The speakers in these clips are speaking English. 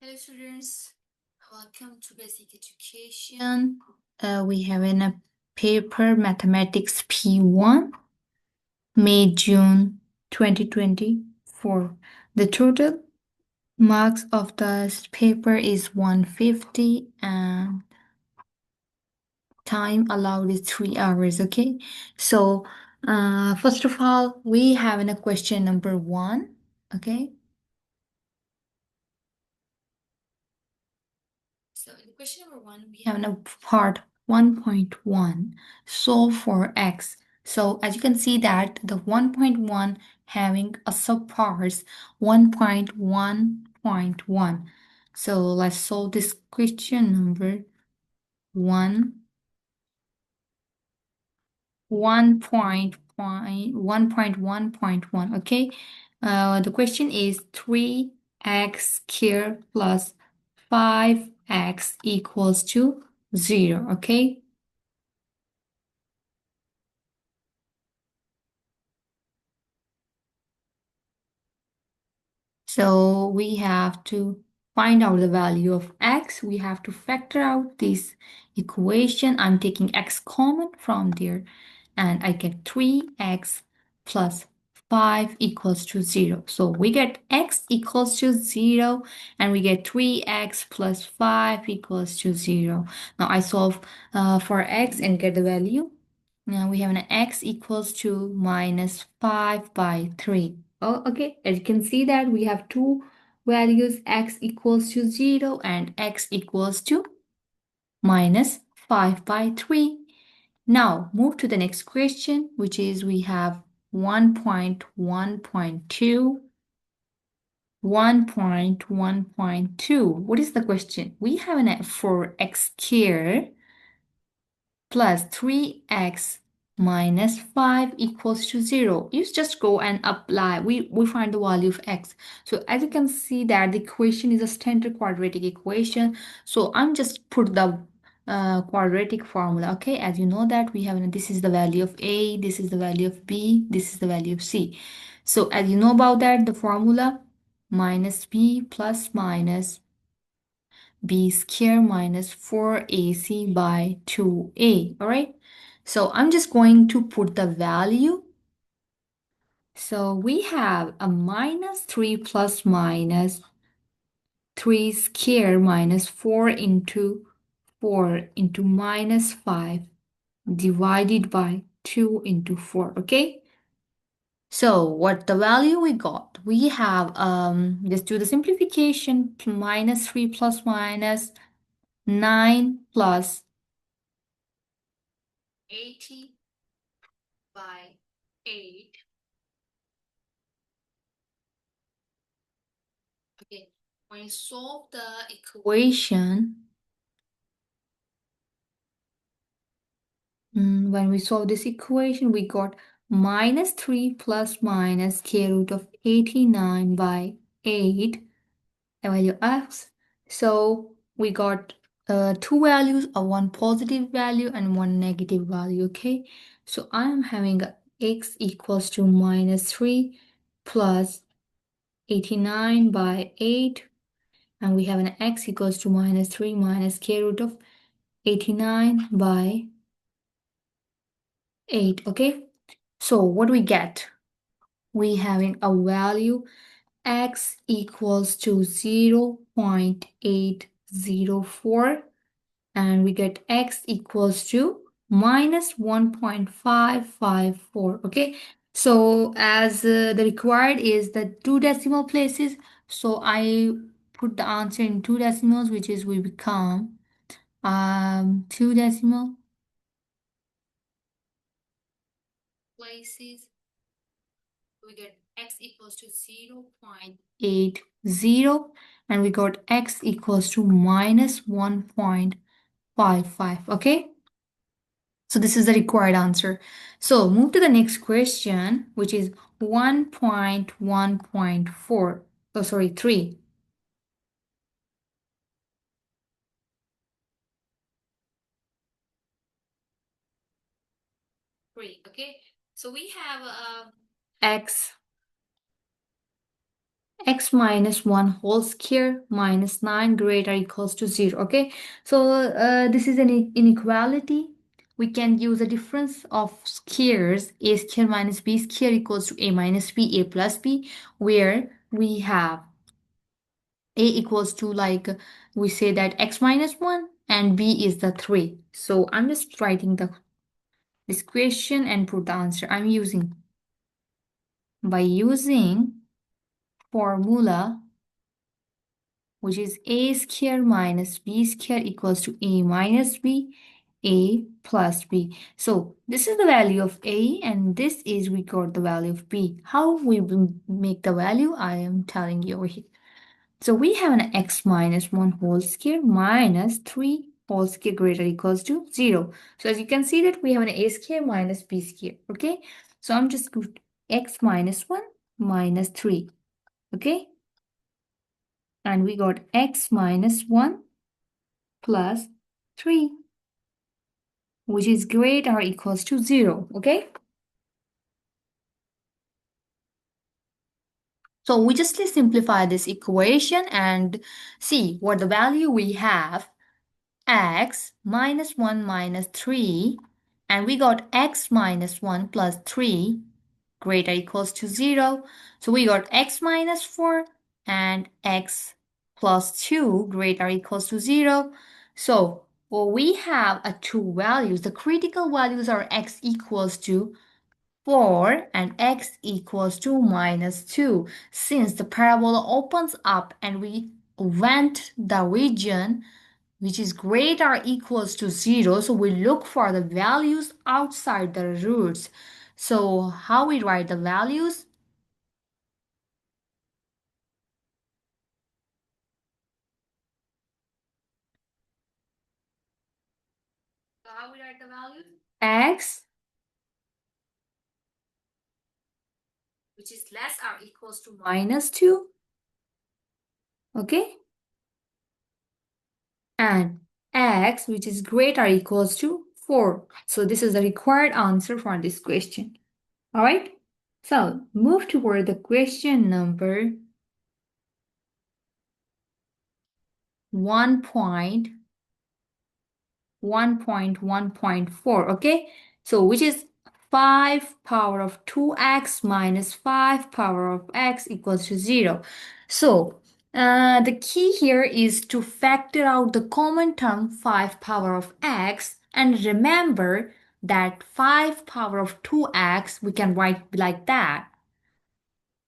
Hello students, welcome to Basic Education. We have in a paper Mathematics P1, May-June 2024. The total marks of the paper is 150 and time allowed is 3 hours, okay? So, first of all, we have in a question number 1, okay? So in question number 1, we have a part 1.1, solve for x. So as you can see that the 1.1 having a subparts 1.1.1. So let's solve this question number 1, 1.1.1. Okay. The question is 3x squared plus 5x equals to 0, okay? So we have to find out the value of x. We have to factor out this equation. I'm taking x common from there, and I get 3x plus 5 equals to 0. So we get x equals to 0, and we get 3x plus 5 equals to 0. Now I solve for x and get the value. Now we have an x equals to minus 5 by 3. Oh, okay. As you can see that we have two values, x equals to 0 and x equals to minus 5 by 3. Now move to the next question, which is we have 1.1.2. 1.1.2. What is the question? We have an f for x squared plus 3x minus 5 equals to 0. You just go and apply. We find the value of x. So as you can see that the equation is a standard quadratic equation. So I'm just put the quadratic formula. Okay, as you know that we have this is the value of a, this is the value of b, this is the value of c. So as you know about that, the formula minus b plus minus b squared minus 4ac by 2a, all right? So I'm just going to put the value. So we have a minus 3 plus minus 3 squared minus 4 into 4 into minus 5 divided by 2 into 4, okay? So what the value we got? We have, let's do the simplification, minus 3 plus minus 9 plus 80 by 8. Okay, when you solve the equation, when we solve this equation, we got minus 3 plus minus square root of 89 by 8, the value x. So we got two values, one positive value and one negative value, okay? So I am having x equals to minus 3 plus 89 by 8, and we have an x equals to minus 3 minus square root of 89 by 8, okay? So what do we get? We having a value x equals to 0.804, and we get x equals to minus 1.554, okay? So as the required is the two decimal places, so I put the answer in two decimals, which is we become two decimal places. We get x equals to 0.80, and we got x equals to minus 1.55, okay? So this is the required answer. So move to the next question, which is 1.1.4. Oh, sorry, 3. 3, okay? So we have x x minus 1 whole square minus 9 greater equals to 0. Okay, so this is an inequality. We can use a difference of squares. A square minus b square equals to a minus b, a plus b, where we have a equals to, like, we say that x minus 1 and b is the 3. So I'm just writing this question and put the answer. I'm using, by using formula, which is a square minus b square equals to a minus b, a plus b. So this is the value of a, and this is, we got the value of b. How we will make the value, I am telling you over here. So we have an x minus 1 whole square minus 3 whole square greater equals to 0. So as you can see that we have an a square minus b square. Okay, so I'm just going to x minus 1 minus 3. Okay, and we got x minus 1 plus 3, which is greater or equals to 0. Okay, so we just simplify this equation and see what the value we have. X minus 1 minus 3, and we got x minus 1 plus 3 greater equals to 0. So we got x minus 4 and x plus 2 greater equals to 0. So well, we have two values. The critical values are x equals to 4 and x equals to minus 2. Since the parabola opens up and we went the region which is greater or equals to 0, so we look for the values outside the roots. So how we write the values? So how we write the values? X, which is less or equals to minus 2. Okay, and x, which is greater or equals to 4. So this is the required answer for this question. All right, so move toward the question number 1.1.4. Okay, so which is 5 power of 2x minus 5 power of x equals to 0. So the key here is to factor out the common term 5 power of x, and remember that 5 power of 2x we can write like that.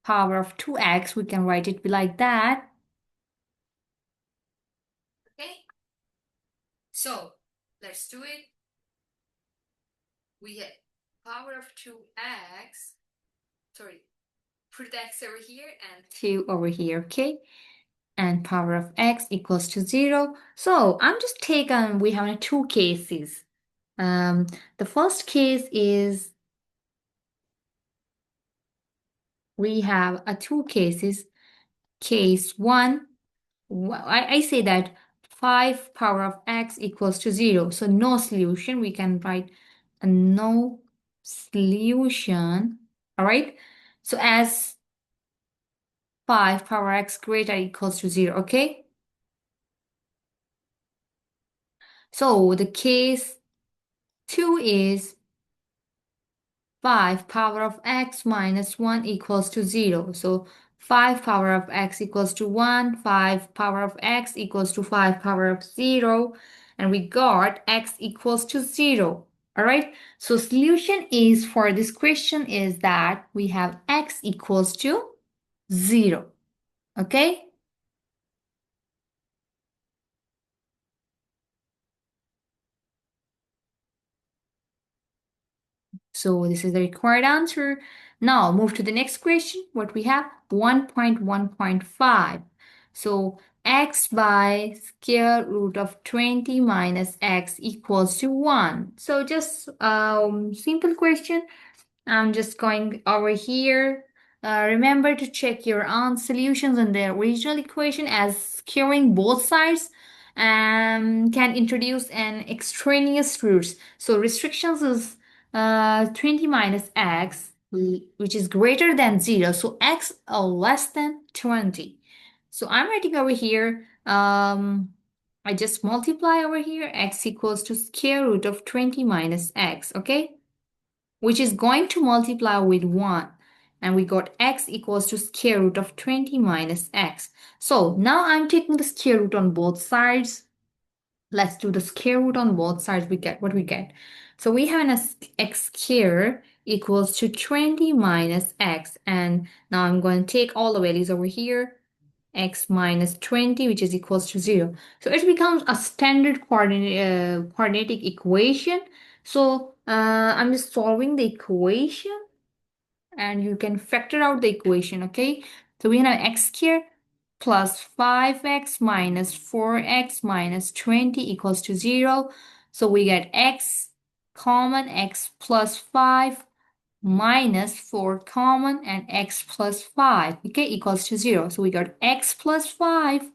Power of 2x we can write it like that. Okay, so let's do it. We get power of 2x, sorry, put the x over here and 2 over here, okay? And power of x equals to 0. So I'm just taking, we have two cases. The first case is, we have two cases. Case 1, I say that 5 power of x equals to 0. So no solution, we can write a no solution. All right. So as 5 power x greater equals to 0. Okay. So the case 2 is 5 power of x minus 1 equals to 0. So 5 power of x equals to 1, 5 power of x equals to 5 power of 0, and we got x equals to 0. All right, so solution is for this question is that we have x equals to 0. Okay, so this is the required answer. Now move to the next question. What we have? 1.1.5. So x by square root of 20 minus x equals to 1. So just simple question. I'm just going over here. Remember to check your own solutions on the original equation, as squaring both sides can introduce an extraneous roots. So restrictions is 20 minus x which is greater than 0. So x less than 20. So I'm writing over here, I just multiply over here, x equals to square root of 20 minus x, okay? Which is going to multiply with 1. And we got x equals to square root of 20 minus x. So now I'm taking the square root on both sides. Let's do the square root on both sides. We get what we get. So we have an x squared equals to 20 minus x. And now I'm going to take all the values over here. X minus 20, which is equals to 0. So it becomes a standard quadratic equation. So I'm just solving the equation and you can factor out the equation, okay? So we have x squared plus 5x minus 4x minus 20 equals to 0. So we get x common, x plus 5 minus 4 common, and x plus 5, okay, equals to 0. So we got x plus 5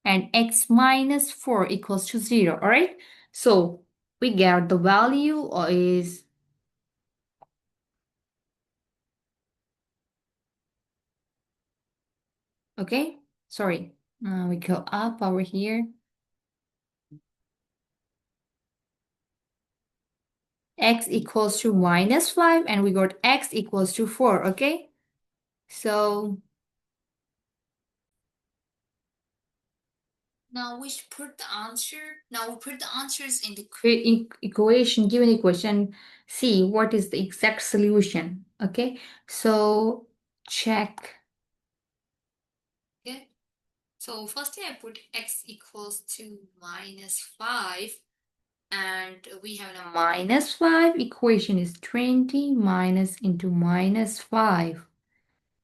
and x minus 4 equals to 0, all right? So we get the value is, okay, sorry, we go up over here. X equals to minus 5 and we got x equals to 4, okay? So now we should put the answer. Now we put the answers in the equation, given equation, see what is the exact solution, okay? So check. Okay. So firstly I put x equals to minus 5 and we have a minus 5 equation is 20 minus into minus 5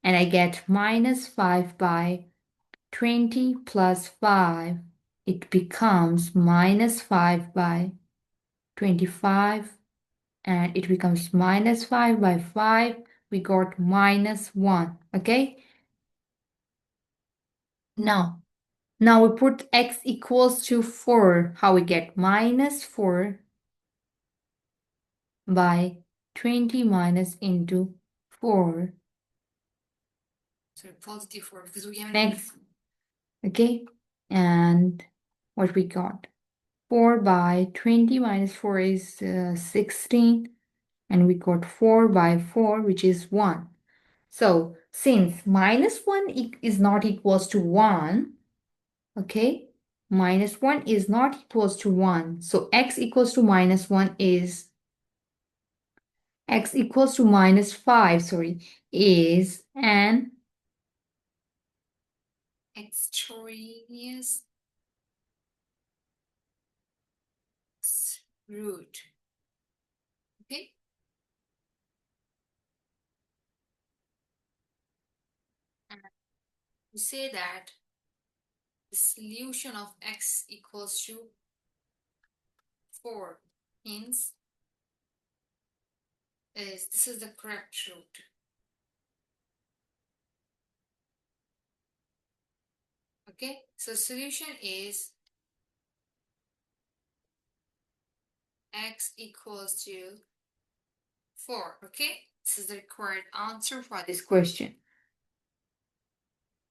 and I get minus 5 by 20 plus 5. It becomes minus 5 by 25 and it becomes minus 5 by 5. We got minus 1, okay? Now we put x equals to 4. How we get minus 4 by 20 minus into 4. So positive 4 because we have an x, okay? And what we got? 4 by 20 minus 4 is 16. And we got 4 by 4, which is 1. So since minus 1 is not equals to 1, okay, minus 1 is not equals to 1. So x equals to minus 1 is, x equals to minus 5, sorry, is an extraneous root. Okay. And we say that the solution of x equals to 4 means this is the correct root. Okay, so solution is x equals to 4. Okay, this is the required answer for this question.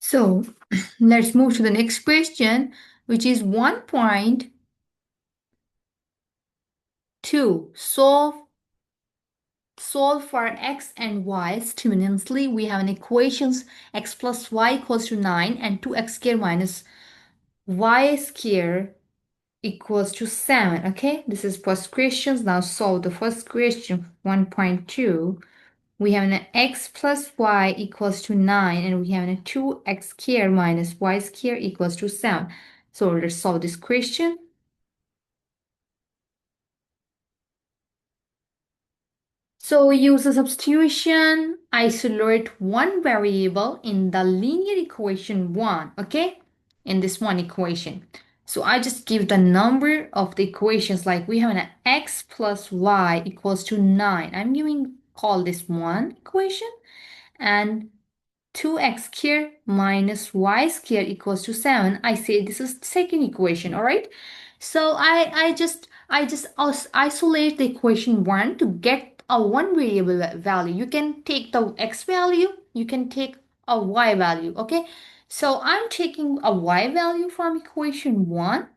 So let's move to the next question, which is 1.2. Solve for x and y simultaneously. We have an equations x plus y equals to 9 and 2x squared minus y squared equals to 7. Okay, this is first questions. Now solve the first question, 1.2. We have an x plus y equals to 9 and we have a 2x squared minus y squared equals to 7. So let's solve this question. So we use a substitution, isolate one variable in the linear equation 1, okay? In this one equation. So I just give the number of the equations, like we have an x plus y equals to 9. I'm giving, call this one equation, and 2x squared minus y squared equals to 7. I say this is second equation, all right? So I just isolate the equation 1 to get a one variable value. You can take the x value, you can take a y value, okay? So I'm taking a y value from equation 1,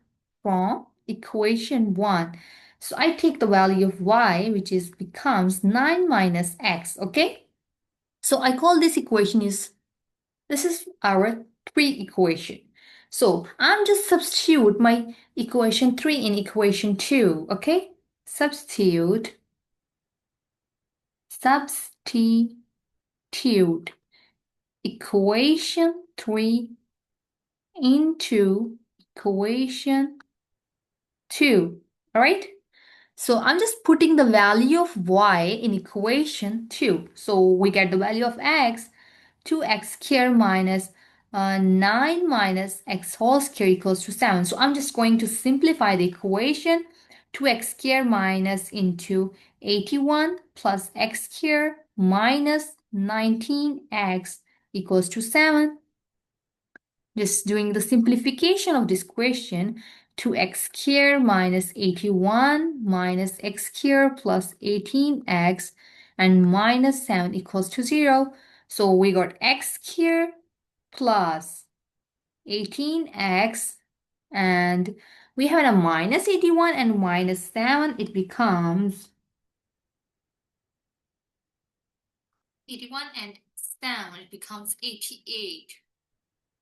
So I take the value of y, which is becomes 9 minus x, okay? So I call this equation this is our 3 equation. So I'm just substitute my equation 3 in equation 2, okay? Substitute equation 3 into equation 2. All right? So I'm just putting the value of y in equation 2. So we get the value of x, 2x squared minus 9 minus x whole square equals to 7. So I'm just going to simplify the equation. 2x squared minus into 81 plus x squared minus 19x equals to 7. Just doing the simplification of this question, 2x squared minus 81 minus x squared plus 18x and minus 7 equals to 0. So we got x squared plus 18x, and we have a minus 81 and minus 7. It becomes 81 and 7. It becomes 88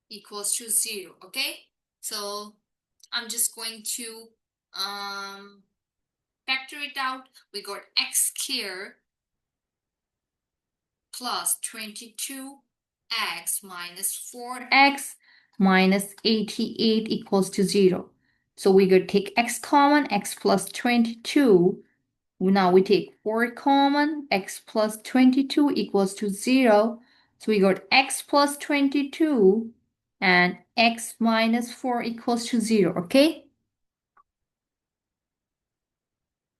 equals to 0, okay? So I'm just going to factor it out. We got x squared plus 22x minus 4x minus 88 equals to 0. So we could take x common, x plus 22. Now we take 4 common, x plus 22 equals to 0. So we got x plus 22 and x minus 4 equals to 0, okay?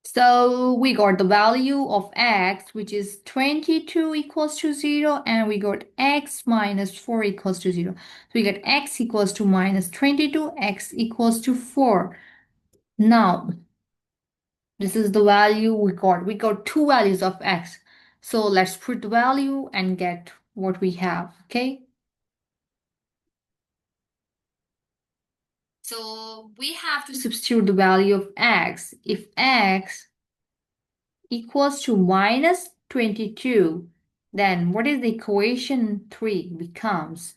So we got the value of x, which is 22 equals to 0, and we got x minus 4 equals to 0. So we get x equals to minus 22, x equals to 4. Now, this is the value we got. We got two values of x. So let's put the value and get what we have, okay? So we have to substitute the value of x. If x equals to minus 22, then what is the equation 3 becomes?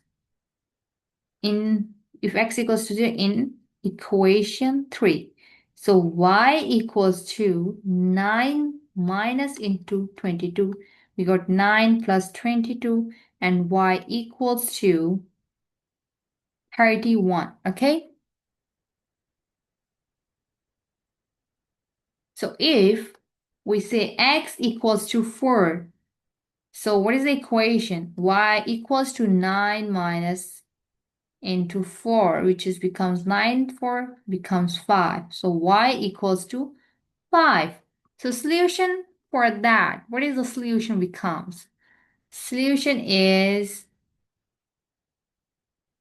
If x equals to 0 in equation 3. So y equals to 9 minus into 22. We got 9 plus 22 and y equals to 31, okay? So if we say x equals to 4, so what is the equation? Y equals to 9 minus into 4, which is becomes 9, 4 becomes 5. So y equals to 5. So solution for that, what is the solution becomes? Solution is,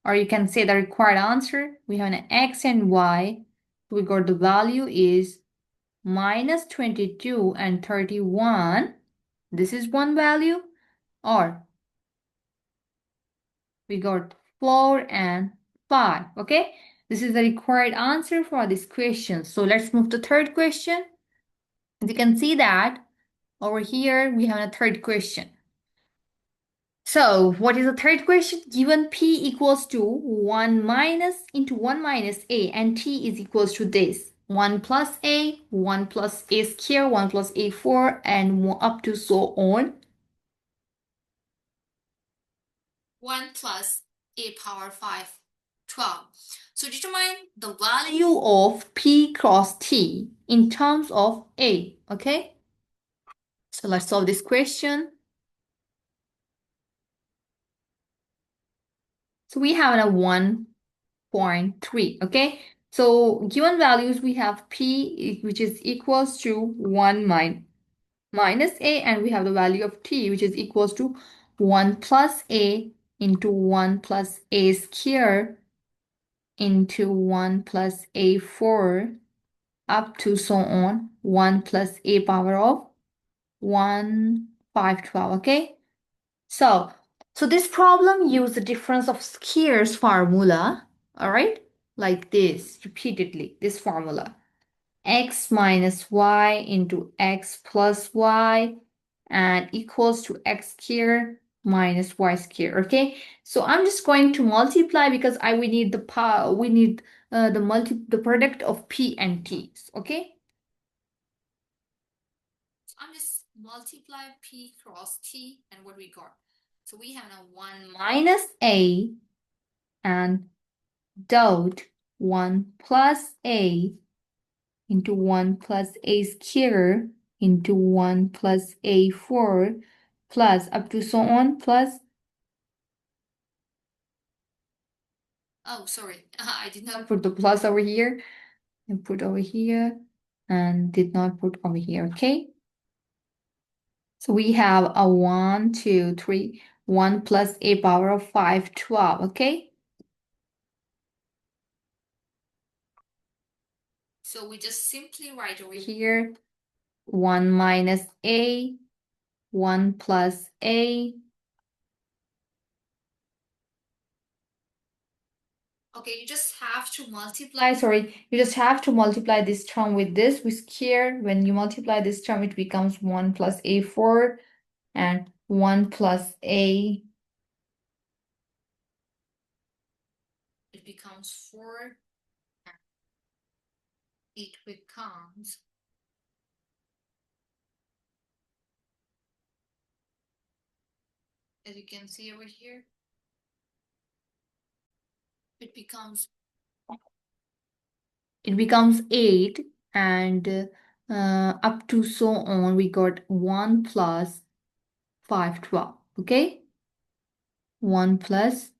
or you can say the required answer, we have an x and y. We got the value is minus 22 and 31. This is one value, or we got 4 and 5, okay? This is the required answer for this question. So let's move to third question. As you can see that over here we have a third question. So what is the third question? Given p equals to 1 minus into 1 minus a and t is equals to this. 1 plus a, 1 plus a square, 1 plus a4 and up to so on. 1 plus a power 5, 12. So determine the value of p cross t in terms of a, okay? So let's solve this question. So we have a 1.3, okay? So given values, we have p, which is equals to 1 minus a, and we have the value of t, which is equals to 1 plus a into 1 plus a square into 1 plus a4 up to so on 1 plus a power of 1, 5, 12, okay? So this problem use the difference of squares formula, all right? Like this, repeatedly, this formula. X minus y into x plus y and equals to x squared minus y squared, okay? So I'm just going to multiply because we need the power, we need the product of p and t, okay? So I'm just multiply p cross t and what we got. So we have now 1 minus a and dot 1 plus a into 1 plus a squared into 1 plus a4 plus up to so on plus. Oh, sorry. I did not put the plus over here. I put over here and did not put over here, okay? So we have a 1, 2, 3, 1 plus a power of 5, 12, okay? So we just simply write over here 1 minus a, 1 plus a. Okay, you just have to multiply, sorry, you just have to multiply this term with this, with square. When you multiply this term, it becomes 1 plus a4 and 1 plus a. It becomes 4. It becomes, as you can see over here, it becomes 8 and up to so on we got 1 plus 5, 12, okay? 1 plus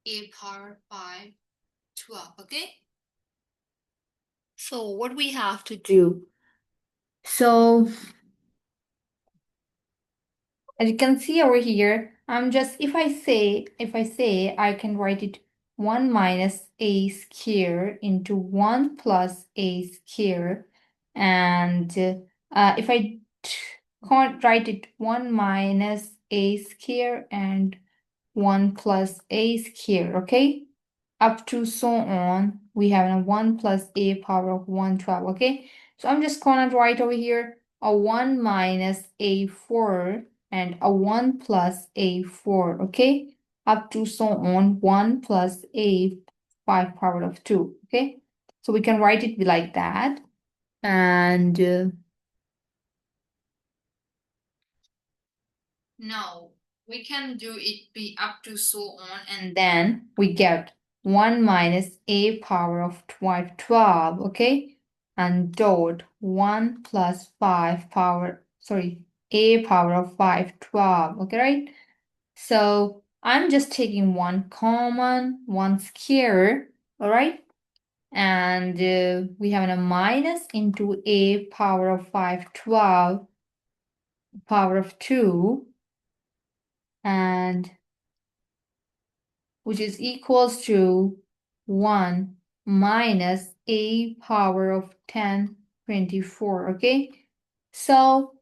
a power 5, 12, okay? So what we have to do, so as you can see over here, I'm just, if I say, I can write it 1 minus a square into 1 plus a square. And if I can't write it 1 minus a square and 1 plus a square, okay? Up to so on, we have a 1 plus a power of 112, okay? So I'm just gonna write over here a 1 minus a4 and a 1 plus a4, okay? Up to so on 1 plus a 5 power of 2, okay? So we can write it like that. And now we can do it be up to so on, and then we get 1 minus a power of 12, okay? And dot 1 plus 5 power, sorry, a power of 5, 12, okay, right? So I'm just taking one common, one square, all right? And we have a minus into a power of 5, 12, power of 2, and which is equals to 1 minus a power of 10, 24, okay? So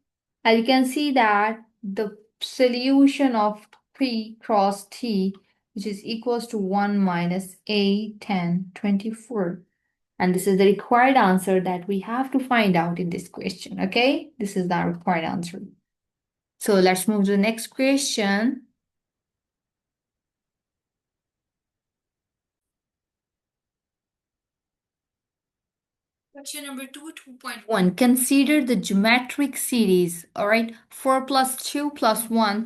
as you can see that the solution of P cross T, which is equals to 1 minus a 10, 24. And this is the required answer that we have to find out in this question, okay? This is the required answer. So let's move to the next question. Question number 2.1. Consider the geometric series, all right? 4 plus 2 plus 1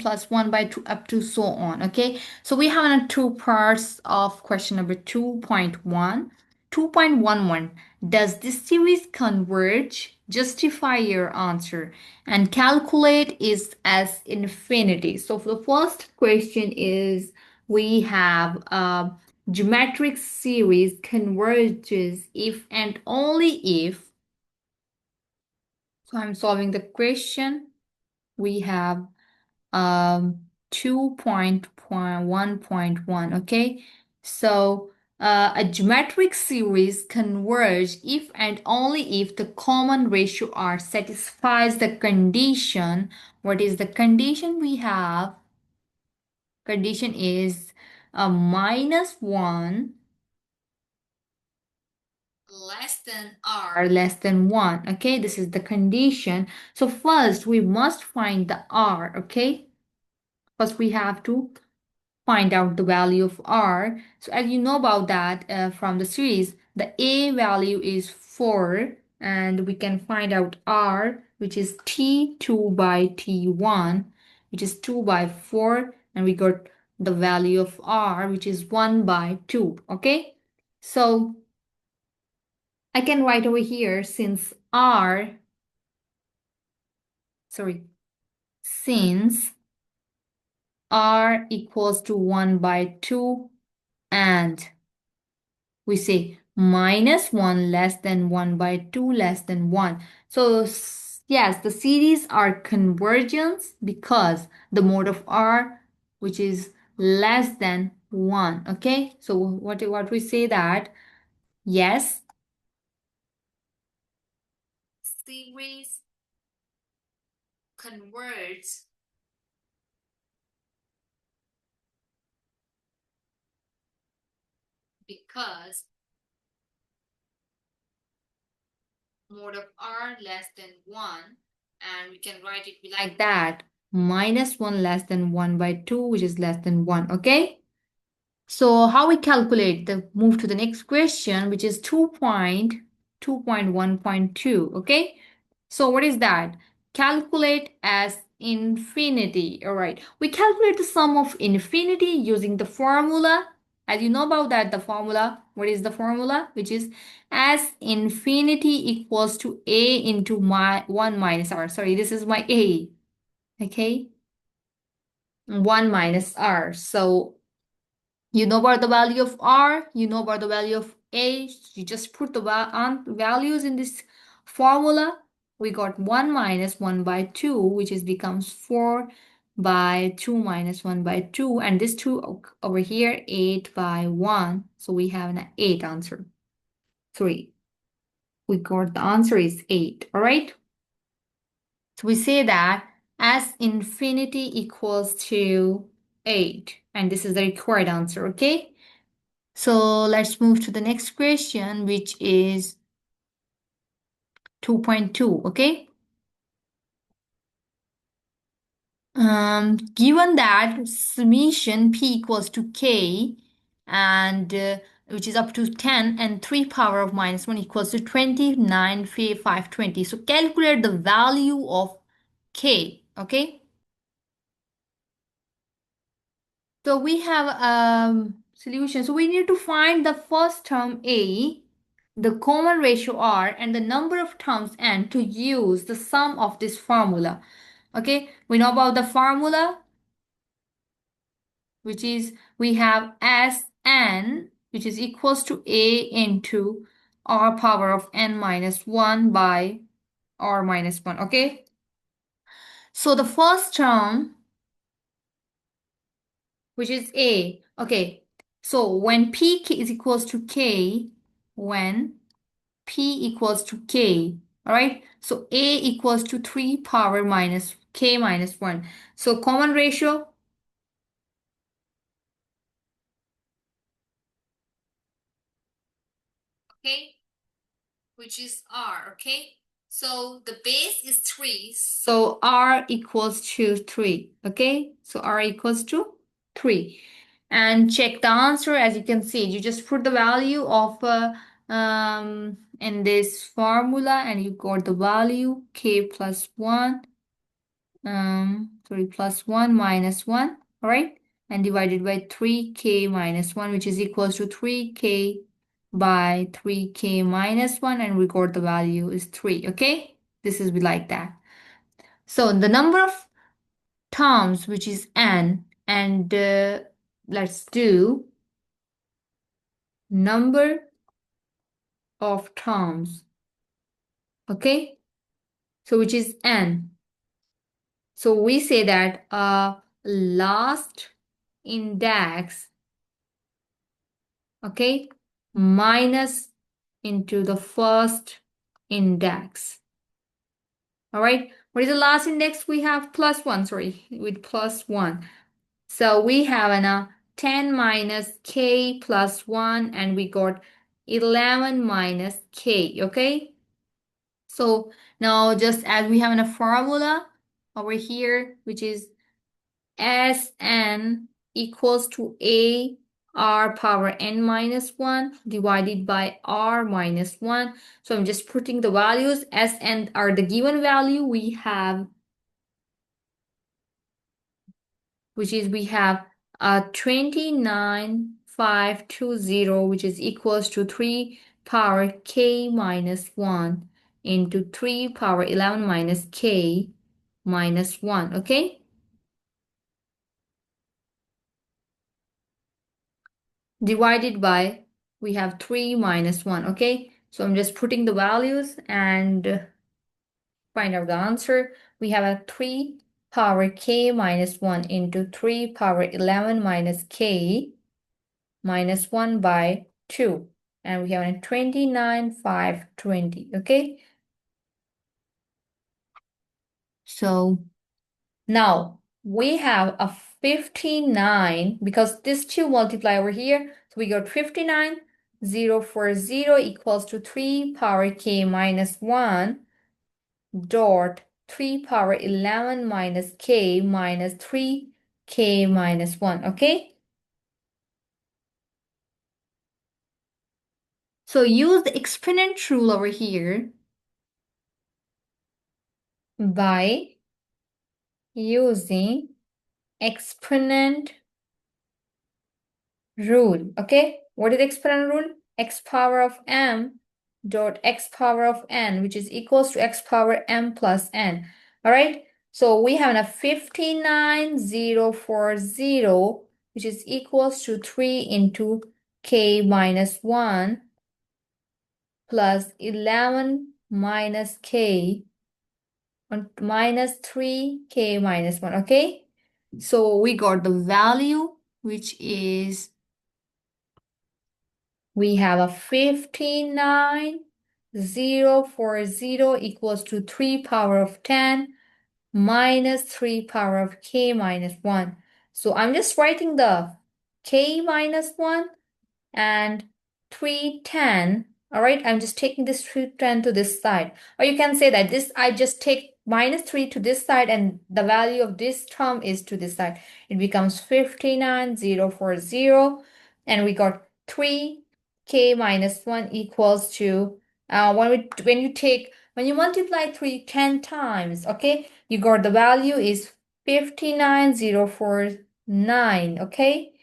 by 2 up to so on, okay? So we have two parts of question number 2.1. 2.11. Does this series converge? Justify your answer and calculate is as infinity. So for the first question is we have geometric series converges if and only if. So I'm solving the question. We have 2.1.1, okay? So A geometric series converge if and only if the common ratio r satisfies the condition. What is the condition we have? Condition is a -1 less than r less than 1. Okay, this is the condition. So first we must find the r. Okay, first we have to find out the value of r. So as you know about that from the series, the a value is 4 and we can find out r, which is t2 by t1, which is 2 by 4, and we got the value of r, which is 1 by 2. Okay, so I can write over here since sorry, since r equals to 1 by 2 and we say -1 less than 1 by 2 less than 1. So yes, the series are convergence because the mode of r, which is less than 1. Okay, so what we say that yes, series converge because mode of r less than 1, and we can write it like that, -1 less than 1 by 2, which is less than 1. Okay, so how we calculate the move to the next question, which is 2.2.1.2. Okay, so what is that? Calculate as infinity. All right, we calculate the sum of infinity using the formula. As you know about that, the formula, what is the formula? Which is as infinity equals to a into my 1 minus r. Sorry, this is my a. Okay, 1 minus r. So you know about the value of r, you know about the value of a. You just put the values in this formula. We got 1 minus 1 by 2, which is becomes 4 by 2 minus 1 by 2. And this 2 over here, 8 by 1. So we have an 8 answer. 3. We got the answer is 8. All right. So we say that as infinity equals to 8. And this is the required answer. Okay. So let's move to the next question, which is 2.2, okay? Given that summation p equals to k and which is up to 10 and 3 power of -1 equals to 29, 520. So calculate the value of k, okay? So we have solution. So we need to find the first term a, the common ratio r, and the number of terms n to use the sum of this formula. Okay, we know about the formula, which is we have Sn, which is equals to a into r power of n minus 1 by r minus 1. Okay, so the first term, which is a. Okay, so when p is equals to k, when p equals to k, all right? So a equals to 3 power minus k minus 1. So common ratio, okay, which is r, okay? So the base is 3, so r equals to 3, okay? So r equals to 3. And check the answer. As you can see, you just put the value of in this formula and you got the value k plus 1 sorry, plus 1 minus 1, all right, and divided by 3k minus 1, which is equals to 3k by 3k minus 1, and we got the value is 3. Okay, this is like that. So the number of terms, which is n, and let's do number of terms. Okay, so which is n. So we say that last index okay, minus into the first index. All right, what is the last index? We have plus 1, sorry, with plus 1. So we have an 10 minus k plus 1, and we got 11 minus k, okay? So now just as we have a formula over here, which is Sn equals to a r power n minus 1 divided by r minus 1. So I'm just putting the values. Sn are the given value we have, which is we have 29520, which is equals to 3 power k minus 1 into 3 power 11 minus k minus 1, okay? Divided by, we have 3 minus 1, okay? So I'm just putting the values and find out the answer. We have a 3 power k minus 1 into 3 power 11 minus k minus 1 by 2. And we have a 29,520, okay? So now we have a 59 because this 2 multiply over here. So we got 59,040 equals to 3 power k minus 1 dot 3 power 11 minus k minus 3k minus 1, okay? So use the exponent rule over here by using exponent rule, okay? What is exponent rule? X power of m dot x power of n, which is equals to x power m plus n. All right, so we have a 59,040, which is equals to 3 into k minus 1 plus 11 minus k minus 3k minus 1, okay? So we got the value, which is, we have a 59,040 equals to 3 power of 10 minus 3 power of k minus 1. So I'm just writing the k minus 1 and 310. All right, I'm just taking this 310 to this side. Or you can say that this, I just take minus 3 to this side and the value of this term is to this side. It becomes 59,040, and we got 3k minus 1 equals to, when you multiply 3 10 times, okay, you got the value is 59,049, okay?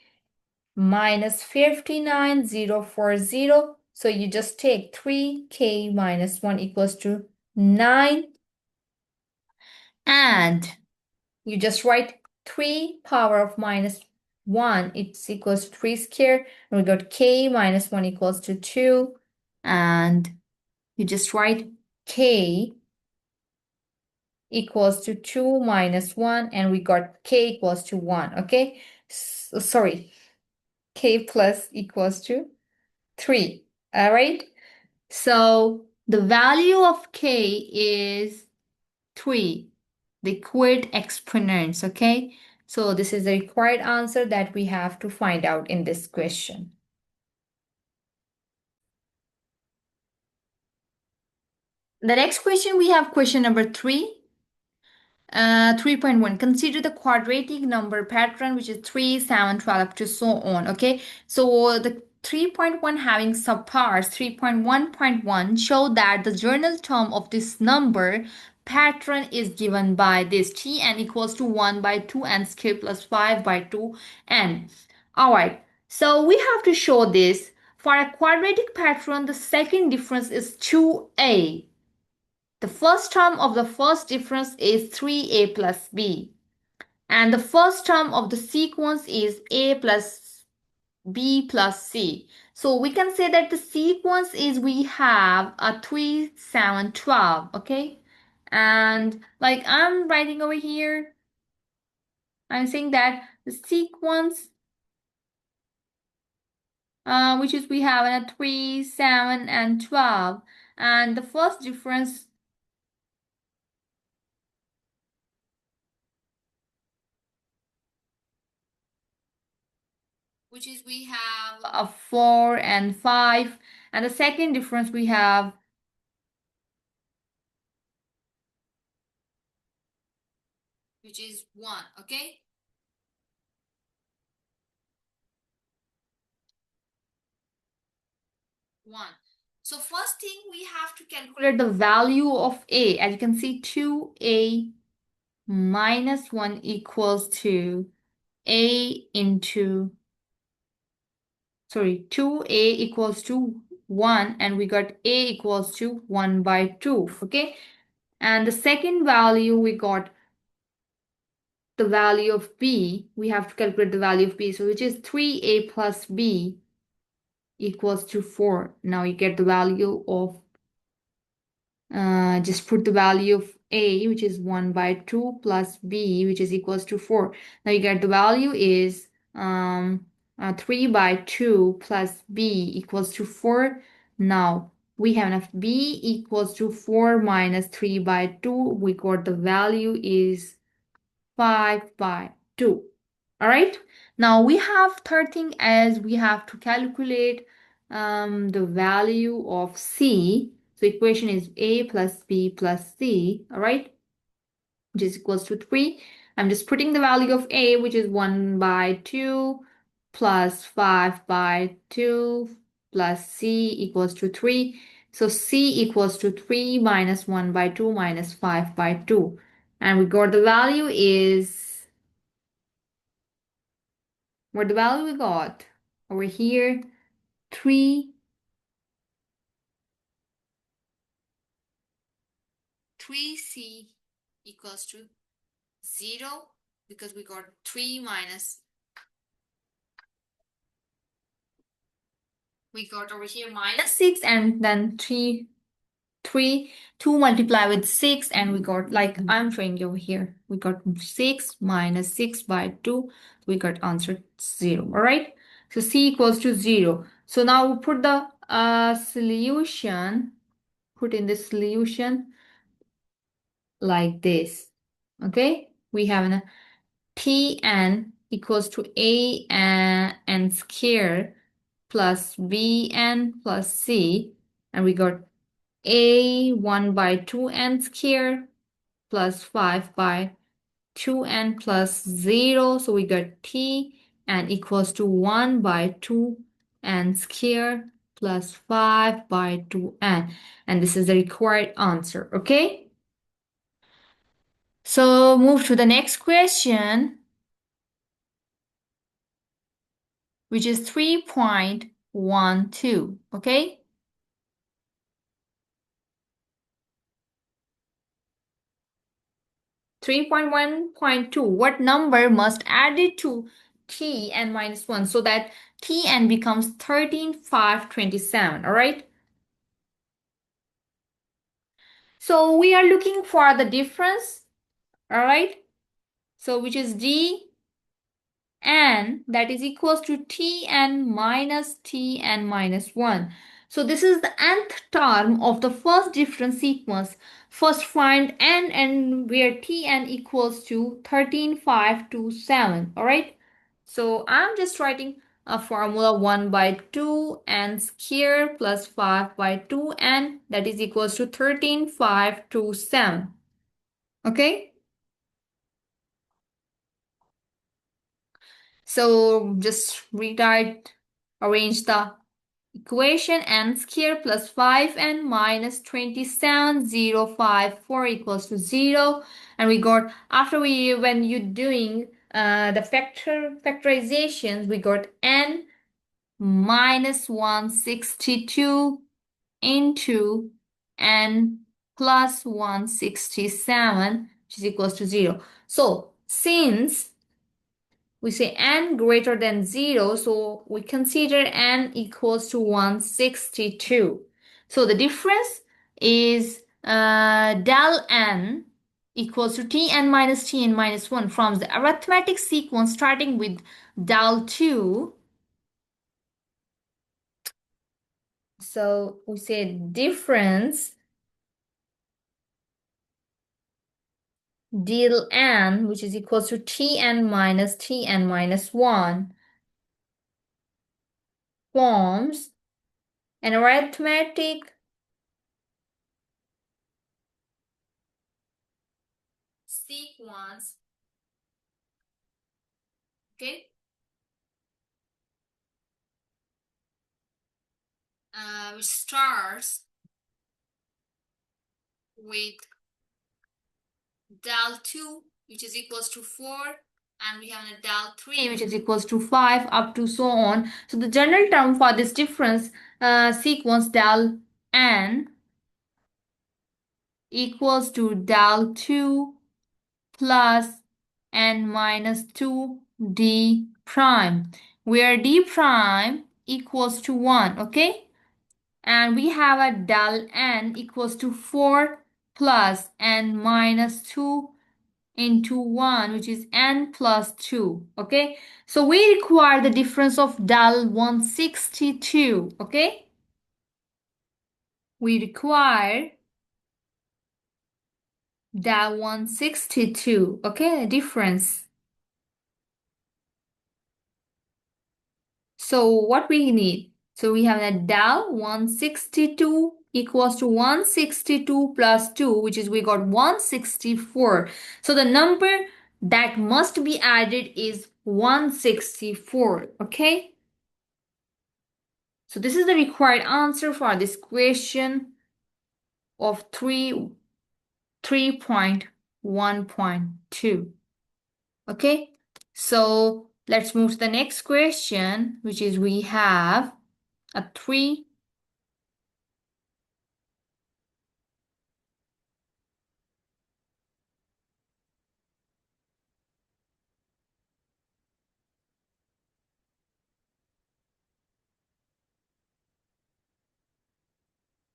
Minus 59,040. So you just take 3k minus 1 equals to 9. And you just write 3 power of minus 1. It's equals to 3 squared. And we got k minus 1 equals to 2. And you just write k equals to 2 minus 1. And we got k equals to 1. Okay. So, sorry. K plus equals to 3. All right. So the value of k is 3, the required exponents, okay? So this is the required answer that we have to find out in this question. The next question, we have question number 3. 3.1, consider the quadratic number pattern, which is 3, 7, 12, up to so on, okay? So the 3.1 having subparts, 3.1.1 show that the journal term of this number pattern is given by this Tn equals to 1 by 2 n squared plus 5 by 2 n. All right, so we have to show this. For a quadratic pattern, the second difference is 2a. The first term of the first difference is 3a plus b. And the first term of the sequence is a plus b plus c. So we can say that the sequence is, we have a 3, 7, 12, okay? And like I'm writing over here, I'm saying that the sequence which is we have a 3, 7, and 12. And the first difference, which is we have a 4 and 5. And the second difference we have, which is 1, okay? 1. So first thing we have to calculate the value of A. As you can see, 2A minus 1 equals to A into, sorry, 2A equals to 1, and we got A equals to 1 by 2, okay? And the second value we got the value of B. We have to calculate the value of B, so which is 3A plus B equals to 4. Now you get the value of, just put the value of A, which is 1 by 2, plus B, which is equals to 4. Now you get the value is 3 by 2 plus B equals to 4. Now we have enough B equals to 4 minus 3 by 2. We got the value is 5 by 2. All right. Now we have third thing as we have to calculate the value of C. So equation is A plus B plus C. All right, which is equals to 3. I'm just putting the value of A, which is 1 by 2 plus 5 by 2 plus C equals to 3. So C equals to 3 minus 1 by 2 minus 5 by 2. And we got the value is, what the value we got over here, 3, 3C equals to 0, because we got 3 minus, we got over here minus 6, and then 3, 2 multiply with 6, and we got, like I'm showing you over here, we got 6 minus 6 by 2, we got answer 0. All right, so C equals to 0. So now we put the solution, put in the solution like this. Okay, we have an Tn equals to A n square plus Bn plus C, and we got A 1 by 2n square plus 5 by 2n plus 0. So we got T n equals to 1 by 2n square plus 5 by 2n. And this is the required answer, okay? So move to the next question, which is 3.12, okay? 3.1.2, what number must add it to t and minus 1 so that t n becomes 13,527, all right? So we are looking for the difference, all right? So which is d n, that is equals to Tn minus Tn minus 1. So this is the nth term of the first difference sequence. First find n, and where Tn equals to 13,527. Alright? So I'm just writing a formula 1 by 2 n square plus 5 by 2 n, that is equals to 13,527. Okay? So just rewrite, arrange the equation. N square plus 5n minus 27,054 equals to 0. And we got, after when you're doing the factorizations, we got n minus 162 into n plus 167, which is equals to 0. So since we say n greater than 0, so we consider n equals to 162. So the difference is del n equals to Tn minus Tn minus 1 from the arithmetic sequence starting with del 2 So we say difference del n, which is equals to Tn minus 1, forms an arithmetic sequence, okay, which starts with del 2, which is equals to 4, and we have a del 3, which is equals to 5, up to so on. So the general term for this difference sequence del n equals to del 2 plus n minus 2 d prime, where d prime equals to 1, okay? And we have a del n equals to 4 plus n minus 2 into 1, which is n plus 2, okay? So we require the difference of del 162, okay? We require del 162, okay? Difference. So what we need? So we have that del 162 equals to 162 plus 2, which is we got 164. So the number that must be added is 164, okay? So this is the required answer for this question of 3.1.2. Okay, so let's move to the next question, which is we have a 3.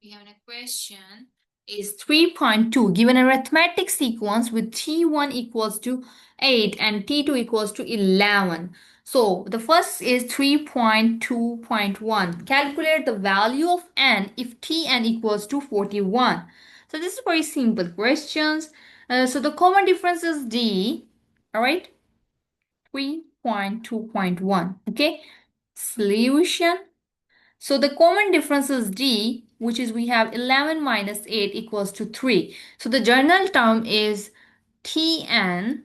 We have a question is 3.2. Given a arithmetic sequence with T1 equals to 8 and T2 equals to 11. So the first is 3.2.1. Calculate the value of n if Tn equals to 41. So this is very simple questions. So the common difference is D. All right. 3.2.1. Okay. Solution. So the common difference is D, which is we have 11 minus 8 equals to 3. So the general term is Tn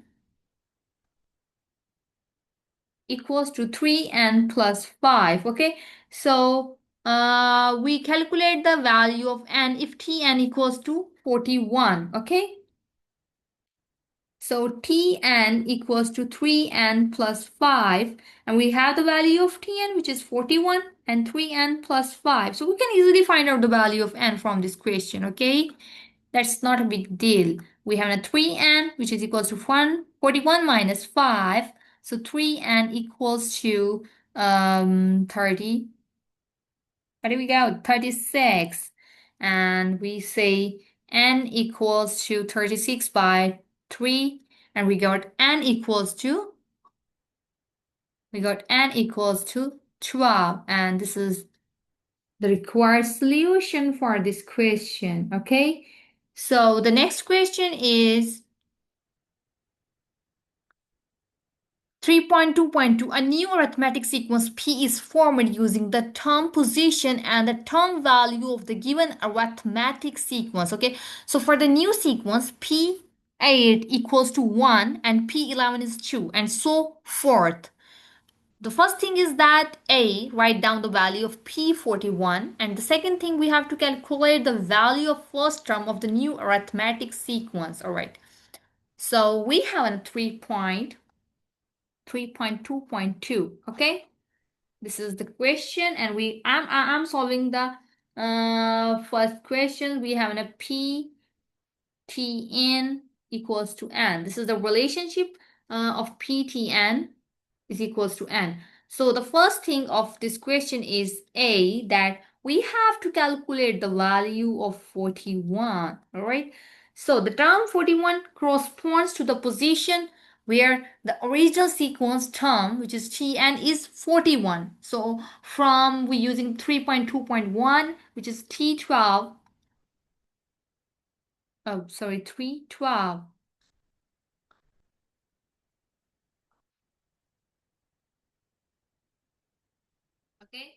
equals to 3n plus 5. Okay, so we calculate the value of n if Tn equals to 41. Okay, so Tn equals to 3n plus 5, and we have the value of Tn, which is 41, and 3n plus 5. So we can easily find out the value of n from this question, okay? That's not a big deal. We have a 3n, which is equals to 41 minus 5. So 3n equals to 30. There we go, 36. And we say n equals to 36 by 3. And we got n equals to 12. And this is the required solution for this question. Okay. So the next question is 3.2.2. A new arithmetic sequence P is formed using the term position and the term value of the given arithmetic sequence. Okay, so for the new sequence, P8 equals to 1 and P11 is 2 and so forth. The first thing is that write down the value of P41, and the second thing we have to calculate the value of first term of the new arithmetic sequence. All right, so we have a 3.2.2. Okay, this is the question, and I'm solving the first question. We have a P Tn equals to n. This is the relationship of Ptn is equals to n. So the first thing of this question is that we have to calculate the value of 41. All right, so the term 41 corresponds to the position where the original sequence term, which is Tn, is 41. So from we're using 3.2.1, which is T12. Oh, sorry, 312. Okay.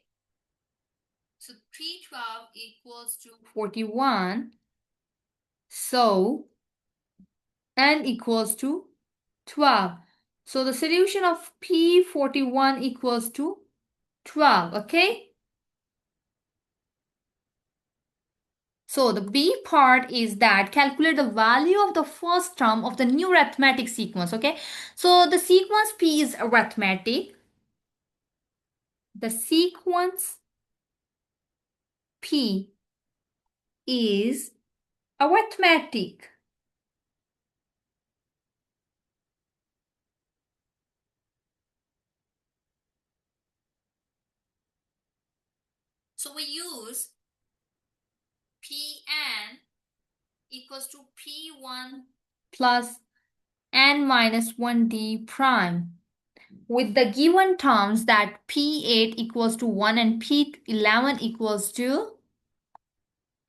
So 312 equals to 41. So n equals to 12. So the solution of P41 equals to 12. Okay. So the B part is that calculate the value of the first term of the new arithmetic sequence. Okay. So the sequence P is arithmetic. The sequence P is arithmetic. So we use Pn equals to P1 plus n minus 1d prime with the given terms that P8 equals to 1 and P11 equals to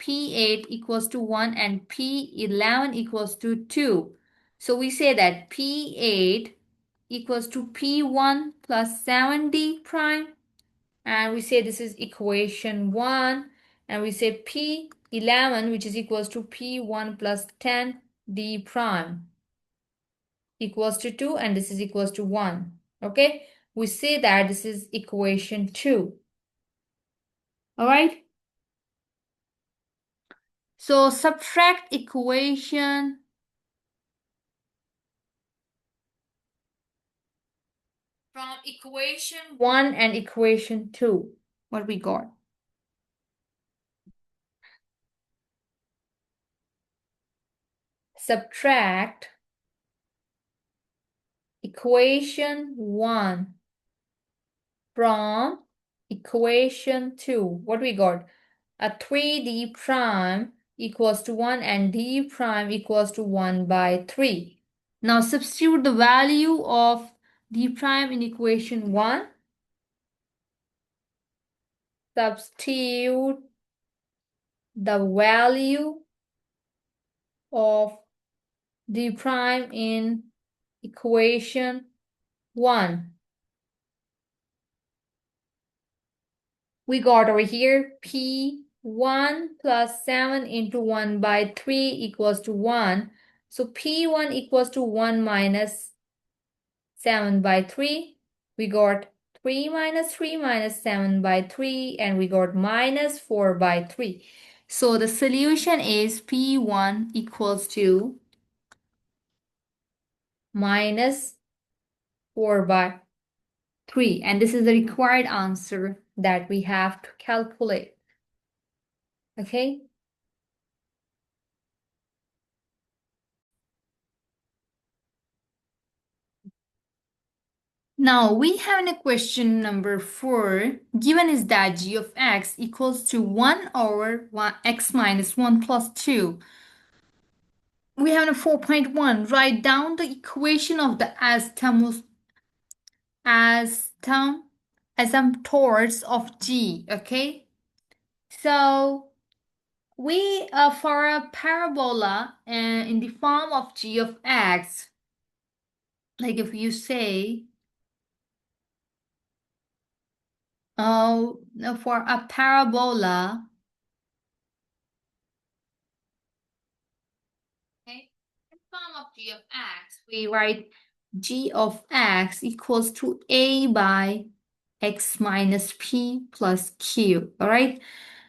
P8 equals to 1 and P11 equals to 2. So we say that P8 equals to P1 plus 7d prime, and we say this is equation 1, and we say P11, which is equals to P1 plus 10d prime, equals to 2, and this is equals to 1. Okay, we say that this is equation 2. All right, so subtract equation from equation 1 and equation 2. What we got? Subtract equation 1 from equation 2. What we got? A 3d prime equals to 1 and d prime equals to 1 by 3. Now substitute the value of d prime in equation 1. Substitute the value of d prime in equation 1. We got over here P1 plus 7 into 1 by 3 equals to 1. So P1 equals to 1 minus 7 by 3. We got 3 minus 3 minus 7 by 3, and we got minus 4 by 3. So the solution is P1 equals to minus 4 by 3. And this is the required answer that we have to calculate. Okay. Now we have a question number 4. Given is that g of x equals to 1 over x minus 1 plus 2. We have a 4.1. Write down the equation of the asymptotes of g. Okay. So we for a parabola in the form of g of x, like if you say for a parabola, okay, in form of g of x, we write g of x equals to a by x minus p plus q. All right.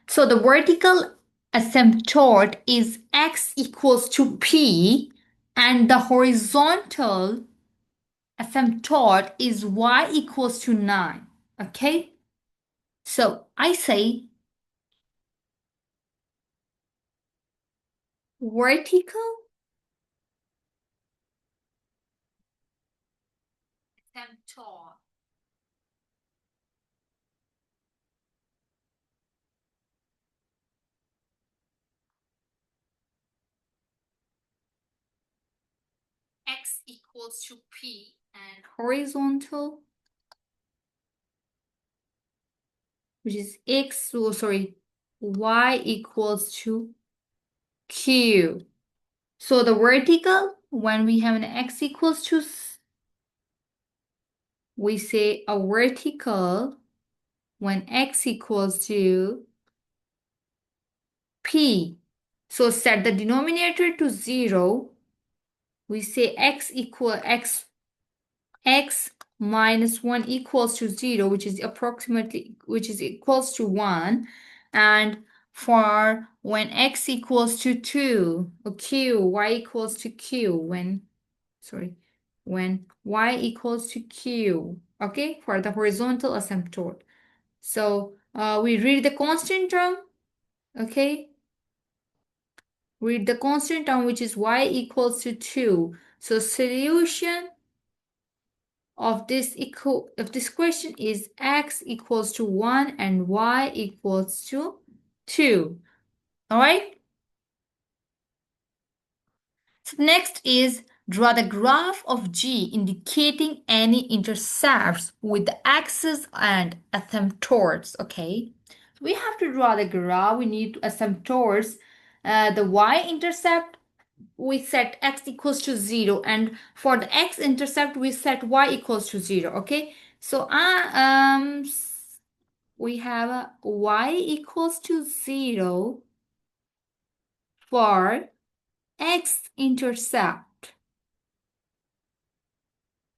So the vertical asymptote is x equals to p, and the horizontal asymptote is y equals to 9. Okay. So I say vertical asymptote x equals to p and horizontal, which is y equals to q. So the vertical, when we have an x equals to, we say a vertical when x equals to p. So set the denominator to 0. We say x minus 1 equals to 0, which is equals to 1. And for when x equals to 2, or y equals to q, when y equals to q, okay, for the horizontal asymptote. So we read the constant term, okay? Read the constant term, which is y equals to 2. So solution of this question is x equals to 1 and y equals to 2. All right? So next is draw the graph of G indicating any intercepts with the axis and asymptotes. Okay, so we have to draw the graph. We need asymptotes. The y-intercept, we set x equals to 0, and for the x-intercept we set y equals to 0. Okay, so we have a y equals to 0 for x-intercept.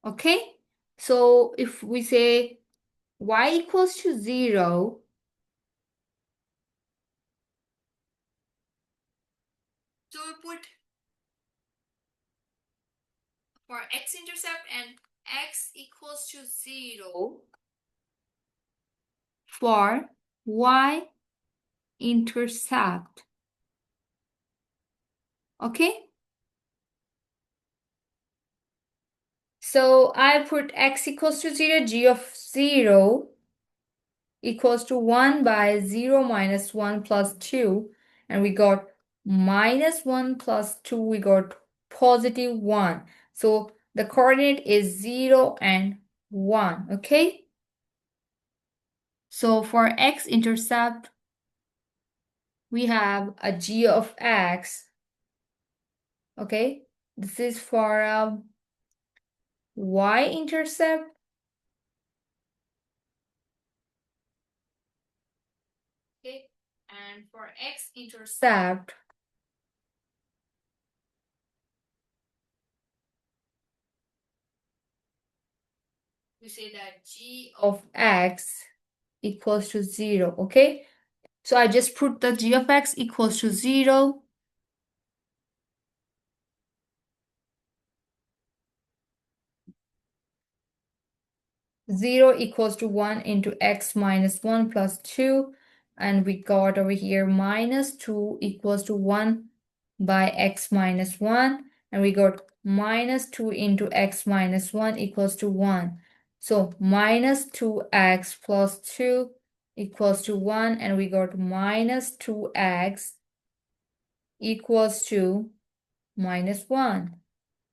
Okay, so if we say y equals to 0, so we put for x-intercept and x equals to 0 for y-intercept. Okay, so I put x equals to 0, g of 0 equals to 1 by 0 minus 1 plus 2, and we got minus 1 plus 2, we got positive 1. So the coordinate is 0 and 1, okay? So for x-intercept, we have a g of x, okay? This is for y-intercept. Okay, and for x-intercept, we say that g of x equals to 0, okay? So I just put the g of x equals to 0. 0 equals to 1 into x minus 1 plus 2. And we got over here minus 2 equals to 1 by x minus 1. And we got minus 2 into x minus 1 equals to 1. So minus 2x plus 2 equals to 1. And we got minus 2x equals to minus 1.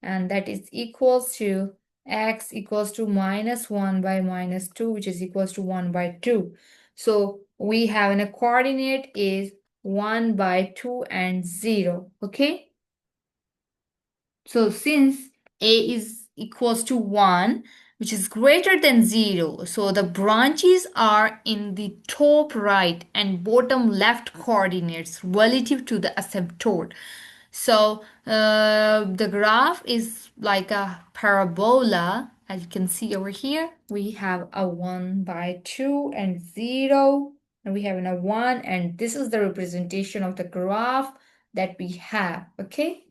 And that is equals to x equals to minus 1 by minus 2, which is equals to 1 by 2. So we have a coordinate is 1 by 2 and 0. Okay. So since a is equals to 1, which is greater than 0, so the branches are in the top right and bottom left coordinates relative to the asymptote. So the graph is like a parabola. As you can see over here, we have a 1 by 2 and 0, and we have a 1, and this is the representation of the graph that we have, okay?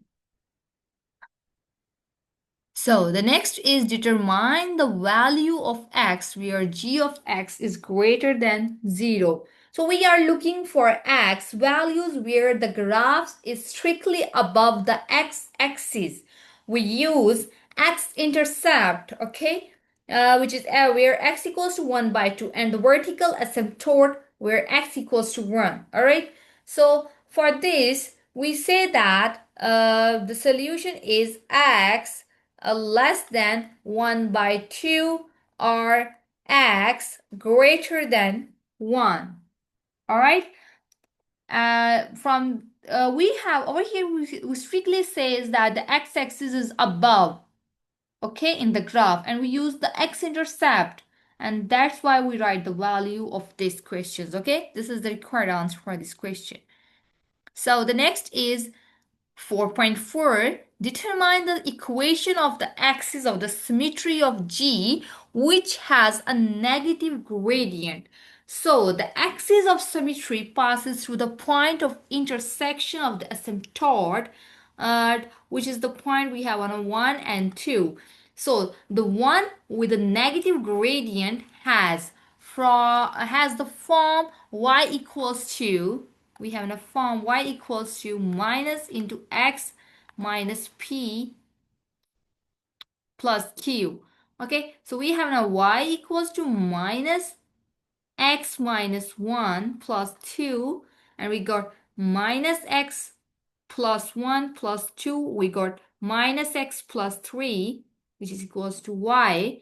So the next is determine the value of x where g of x is greater than 0. So we are looking for x values where the graph is strictly above the x-axis. We use x-intercept, okay, which is where x equals to 1 by 2, and the vertical asymptote where x equals to 1, all right? So for this, we say that the solution is x less than 1 by 2 or x greater than 1. All right. We have over here, we strictly says that the x-axis is above, okay, in the graph, and we use the x-intercept, and that's why we write the value of these questions. Okay, this is the required answer for this question. So the next is 4.4. Determine the equation of the axis of the symmetry of G which has a negative gradient. So the axis of symmetry passes through the point of intersection of the asymptote, which is the point we have on 1 and 2. So the one with the negative gradient has the form y equals to, we have a form y equals to minus into x minus p plus q. Okay, so we have now y equals to minus x minus 1 plus 2, and we got minus x plus 1 plus 2, we got minus x plus 3, which is equals to y.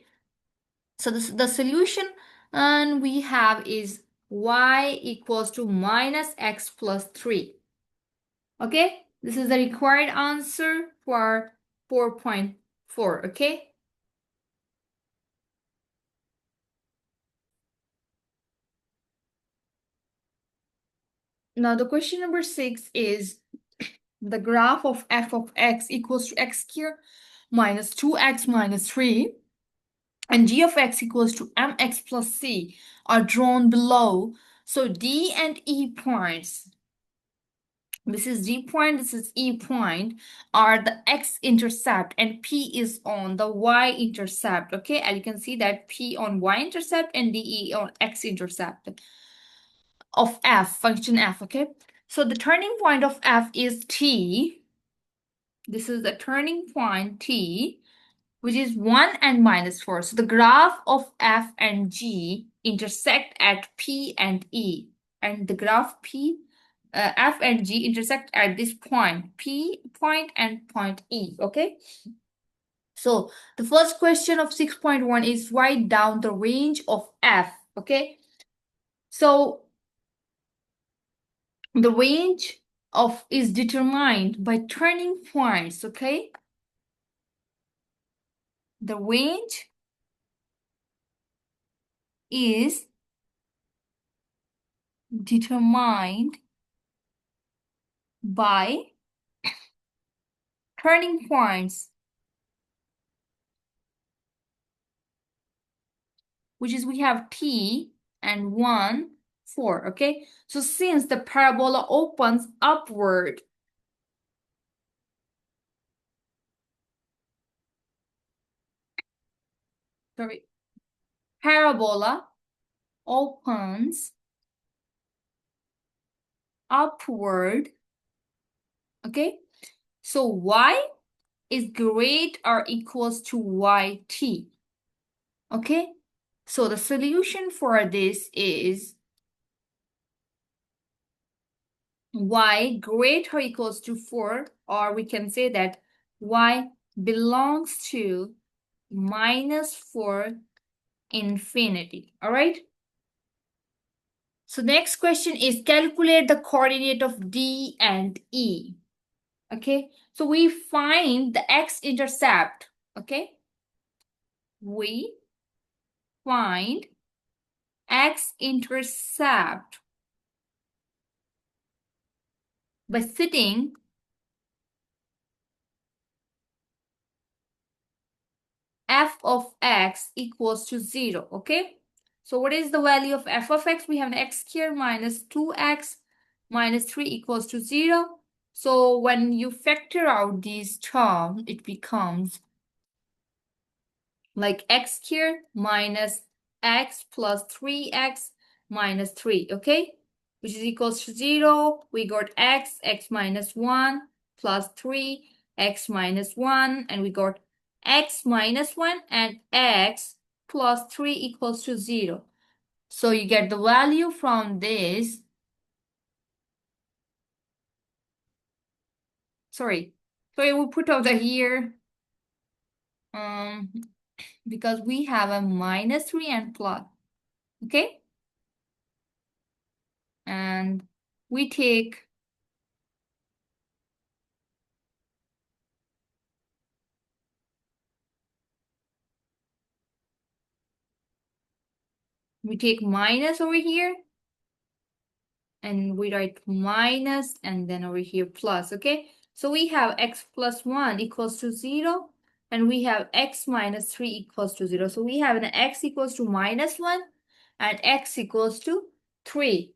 So the solution and we have is y equals to minus x plus 3. Okay, this is the required answer for 4.4. Okay. Now the question number 6 is the graph of f of x equals to x squared minus 2x minus 3 and g of x equals to mx plus c are drawn below. So D and E points, this is D point, this is E point, are the x-intercept and P is on the y-intercept. Okay, and you can see that P on y-intercept and DE on x-intercept of f, function f. Okay, so the turning point of f is T. This is the turning point T, which is 1 and minus 4. So the graph of f and g intersect at P and E, and the graph F and G intersect at this point, P point and point E. Okay. So the first question of 6.1 is write down the range of F. Okay. So the range of is determined by turning points. Okay. The range is determined by turning points, which is we have T and 1, 4. Okay. So since the parabola opens upward, sorry, parabola opens upward. Okay, so y is great or equals to yt. Okay, so the solution for this is y greater or equals to 4, or we can say that y belongs to minus 4 infinity. All right. So next question is calculate the coordinate of D and E. Okay, so we find the x-intercept. Okay, we find x-intercept by setting f of x equals to 0. Okay, so what is the value of f of x? We have an x squared minus 2x minus 3 equals to 0. So when you factor out these terms, it becomes like x squared minus x plus 3x minus 3. Okay, which is equals to 0. We got x minus 1 plus 3, x minus 1, and we got x minus 1 and x plus 3 equals to 0. So you get the value from this. Sorry, we put over here. because we have a -3 and plus. Okay? And we take minus over here, and we write minus, and then over here plus, okay? So we have x plus 1 equals to 0, and we have x minus 3 equals to 0. So we have an x equals to -1 and x equals to 3.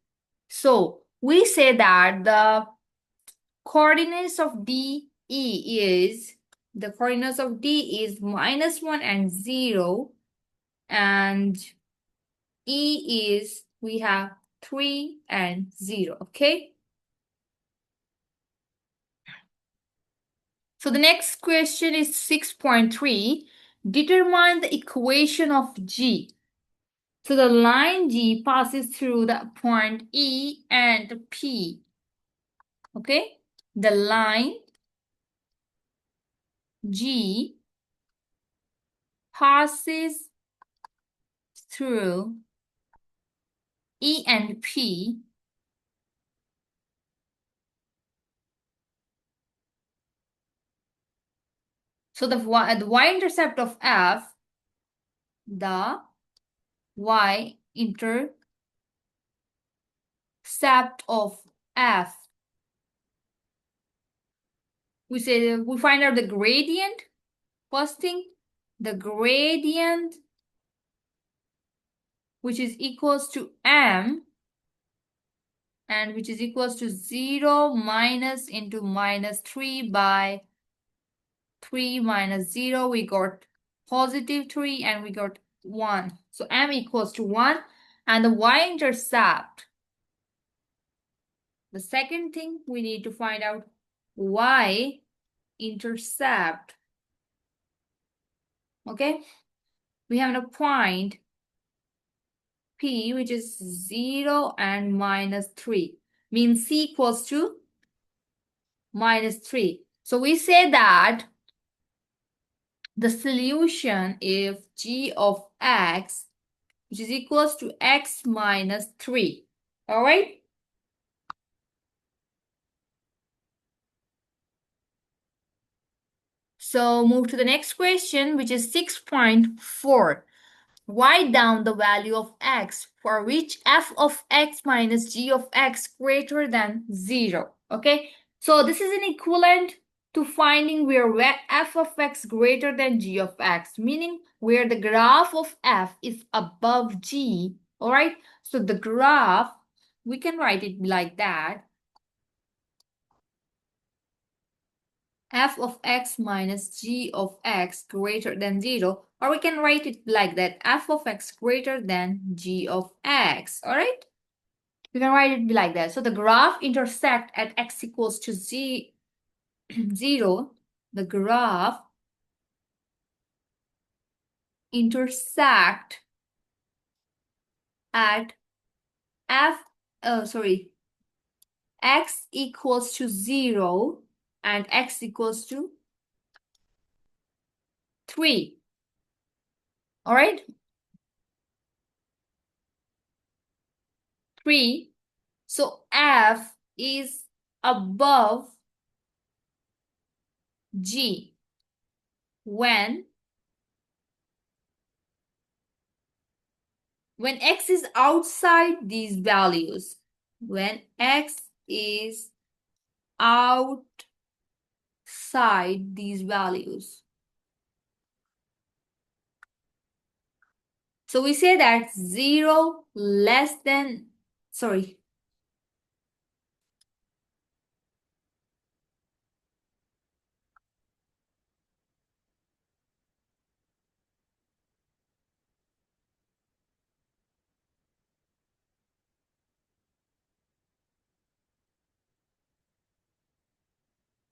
So we say that the coordinates of D is -1 and 0, and E is, we have 3 and 0, okay? So the next question is 6.3. Determine the equation of G. So the line G passes through the point E and P, okay? The line G passes through E and P. So the y-intercept of F, the y-intercept of F, we find out the gradient. First thing, the gradient, which is equals to m, and which is equals to 0 minus into -3 by 3 minus 0. We got +3 and we got 1. So m equals to 1. And the y-intercept, the second thing we need to find out, y-intercept. Okay? We have a point P, which is 0 and -3. Means C equals to -3. So we say that the solution if g of x, which is equals to x minus 3. All right? So move to the next question, which is 6.4. Write down the value of x for which f of x minus g of x greater than 0. Okay? So this is an equivalent to finding where f of x greater than g of x, meaning where the graph of f is above g. All right? So the graph, we can write it like that. F of x minus g of x greater than 0, or we can write it like that, f of x greater than g of x. All right? We can write it like that. So the graph intersect at x equals to 0. The graph intersect at x equals to 0 and x equals to 3. All right? 3. So f is above g when x is outside these values. When x is outside these values. So we say that 0 less than, sorry.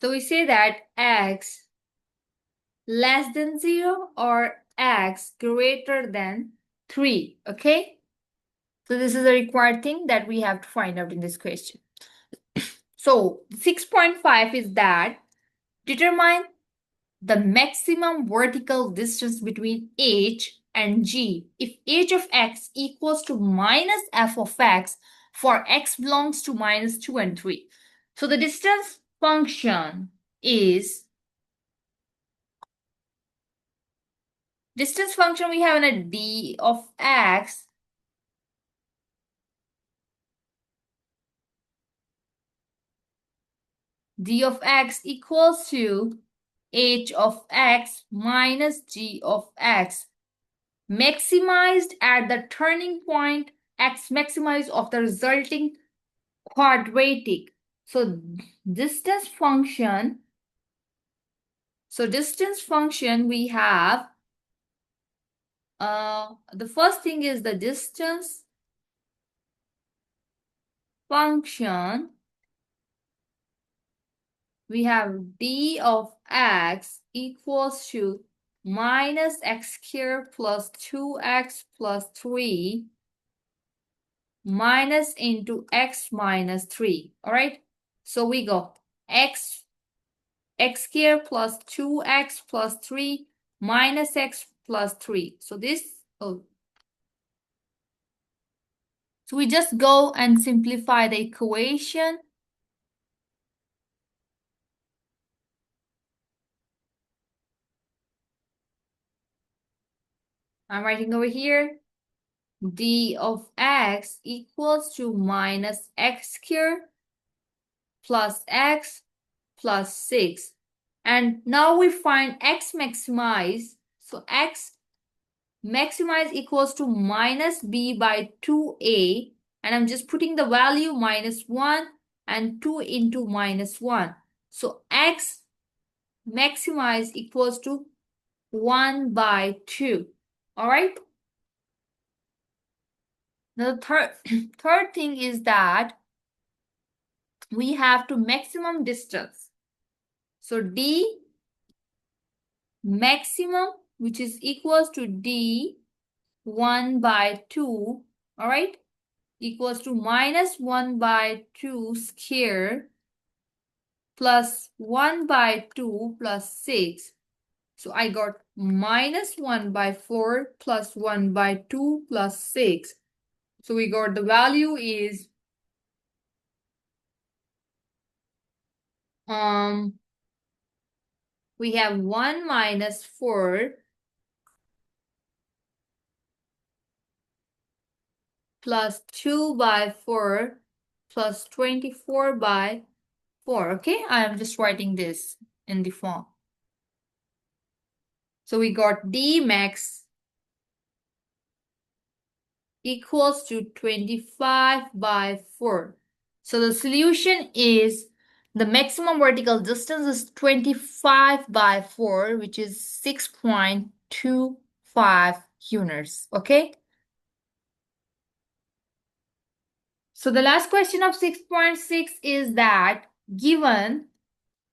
So we say that x less than 0 or x greater than 3, okay? So this is a required thing that we have to find out in this question. So 6.5 is that determine the maximum vertical distance between h and g if h of x equals to minus f of x for x belongs to minus 2 and 3. So the distance function is, distance function we have in a d of x equals to h of x minus g of x maximized at the turning point x maximized of the resulting quadratic. So distance function we have the first thing is the distance function. We have d of x equals to minus x squared plus 2x plus 3 minus into x minus 3. All right. So we go x squared plus 2x plus 3 minus x plus 3. So this, so we just go and simplify the equation. I'm writing over here d of x equals to minus x squared plus x plus 6. And now we find x maximize. So x maximize equals to minus b by 2a. And I'm just putting the value minus 1 and 2 into minus 1. So x maximize equals to 1 by 2. All right. The third thing is that we have to maximum distance. So d maximum, which is equals to d 1 by 2, all right, equals to minus 1 by 2 square plus 1 by 2 plus 6. So I got minus 1 by 4 plus 1 by 2 plus 6. So we got the value is we have 1 minus 4 plus 2 by 4 plus 24 by 4. Okay, I am just writing this in the form. So we got d max equals to 25 by 4. So the solution is the maximum vertical distance is 25 by 4, which is 6.25 units. Okay. So the last question of 6.6 is that given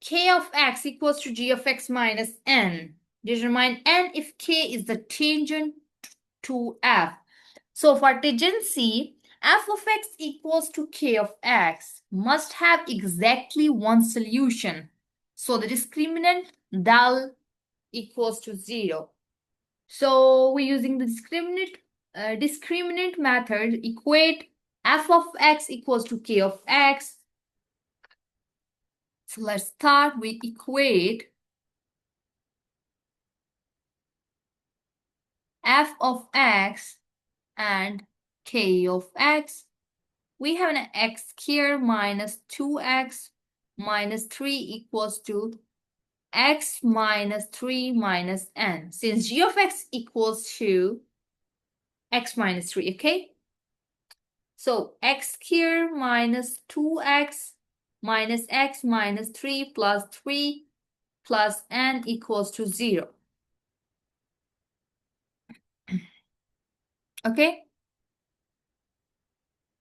k of x equals to g of x minus n, determine n if k is the tangent to f. So for tangency, f of x equals to k of x must have exactly one solution. So the discriminant del equals to 0. So we're using the discriminant method, equate f of x equals to k of x. So let's start with equate f of x and k of x. We have an x squared minus 2x minus 3 equals to x minus 3 minus n. Since g of x equals to x minus 3, okay? So x squared minus 2x minus x minus 3 plus n equals to 0. Okay?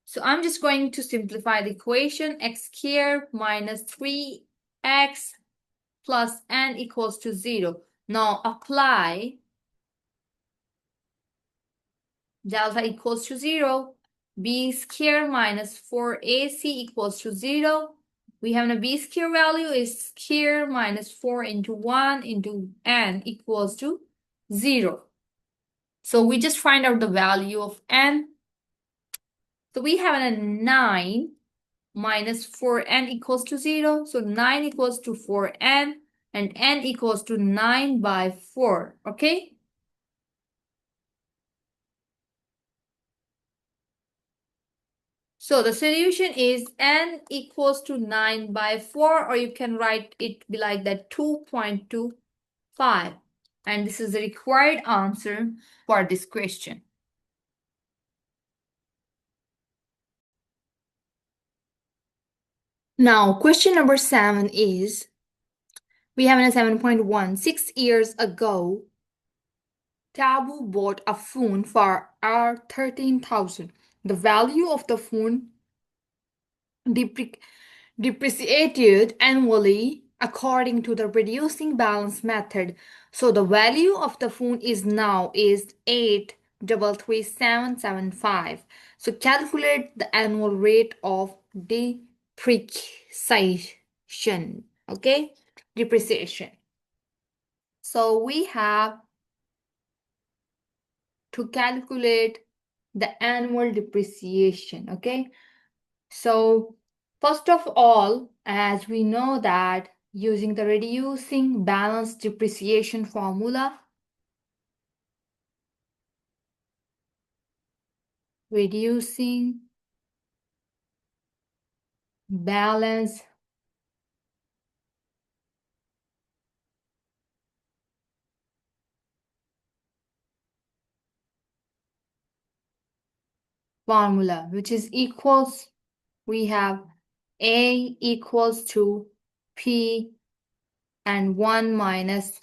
So I'm just going to simplify the equation. X squared minus 3x plus n equals to 0. Now apply delta equals to 0. B squared minus 4ac equals to 0. We have a b square value is square minus 4 into 1 into n equals to 0. So we just find out the value of n. So we have a 9 minus 4n equals to 0. So 9 equals to 4n and n equals to 9 by 4. Okay? So the solution is n equals to 9 by 4, or you can write it be like that 2.25. And this is the required answer for this question. Now, question number 7 is, we have a 7.1. 6 years ago, Tabu bought a phone for R13,000. The value of the phone depreciated annually according to the reducing balance method. So the value of the phone is now is 8,33775. So calculate the annual rate of depreciation. Okay, depreciation. So we have to calculate the annual depreciation. Okay, so first of all, as we know that using the reducing balance depreciation formula, reducing balance formula, which is equals, we have A equals to P and 1 minus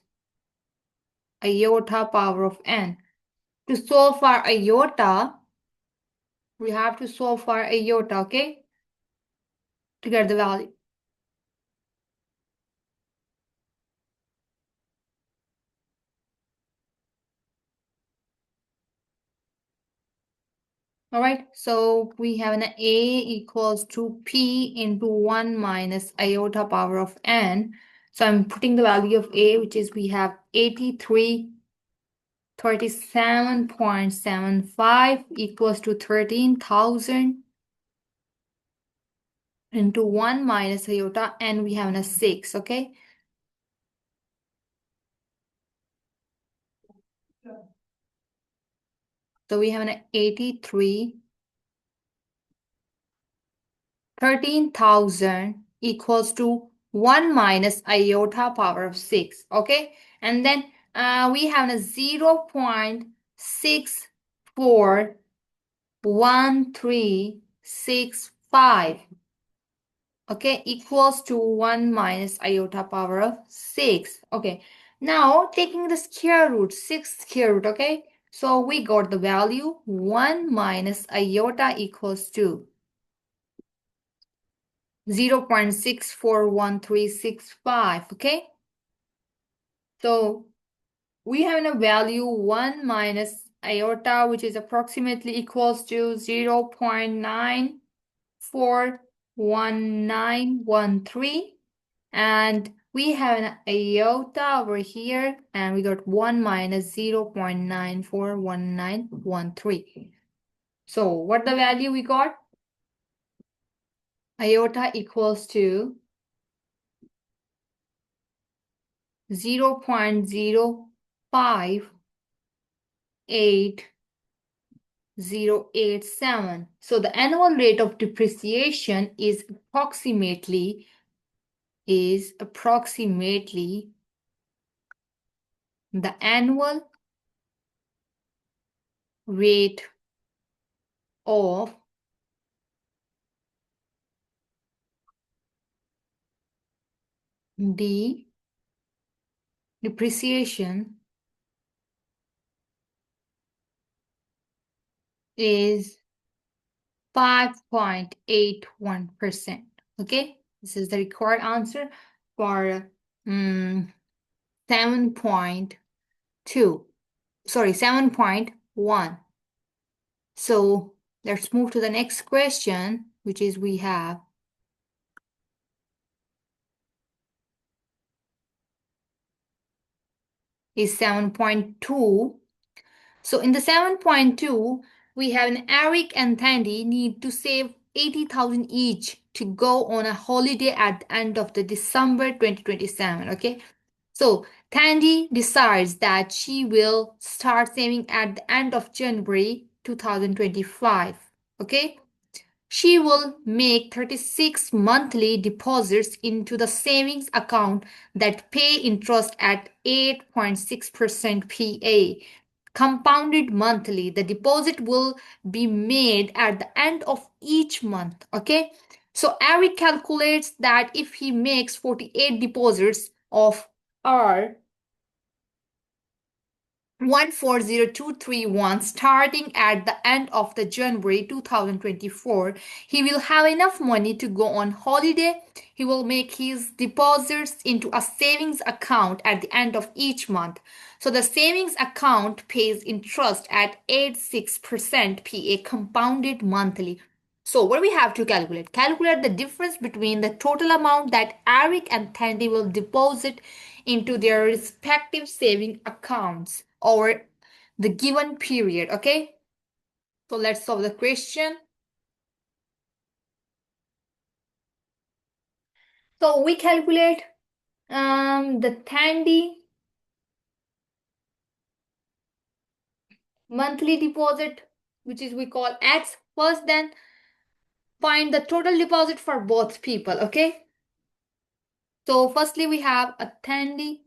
iota power of n. To solve for iota, we have to solve for iota, okay, to get the value. All right, so we have an A equals to P into 1 minus iota power of n. So I'm putting the value of A, which is we have 8337.75 equals to 13,000 into 1 minus iota, and we have a 6, okay? So we have an 13,000 equals to 1 minus iota power of 6, okay? And then we have a 0.641365, okay, equals to 1 minus iota power of 6, okay? Now, taking the square root, 6 square root, okay? So we got the value 1 minus iota equals to 0.641365, okay? So we have a value 1 minus iota, which is approximately equals to 0.941913. And we have an iota over here, and we got 1 minus 0.941913. So what the value we got? Iota equals to 0.058087. So the annual rate of depreciation is approximately the annual rate of the depreciation is 5.81%. Okay, this is the required answer for 7.2. Sorry, 7.1. So let's move to the next question, which is we have is 7.2. So in the 7.2, we have an Eric and Tandy need to save 80,000 each to go on a holiday at the end of the December 2027. Okay. So Tandy decides that she will start saving at the end of January 2025. Okay. She will make 36 monthly deposits into the savings account that pay interest at 8.6% PA. Compounded monthly. The deposit will be made at the end of each month. Okay. So Eric calculates that if he makes 48 deposits of R 140231 starting at the end of the January 2024, he will have enough money to go on holiday. He will make his deposits into a savings account at the end of each month. So the savings account pays interest at 86% PA compounded monthly. So what we have to calculate? Calculate the difference between the total amount that Eric and Tandy will deposit into their respective saving accounts over the given period. Okay. So let's solve the question. So we calculate the Tandy monthly deposit, which is we call X first, then find the total deposit for both people. Okay. So firstly, we have a Tandy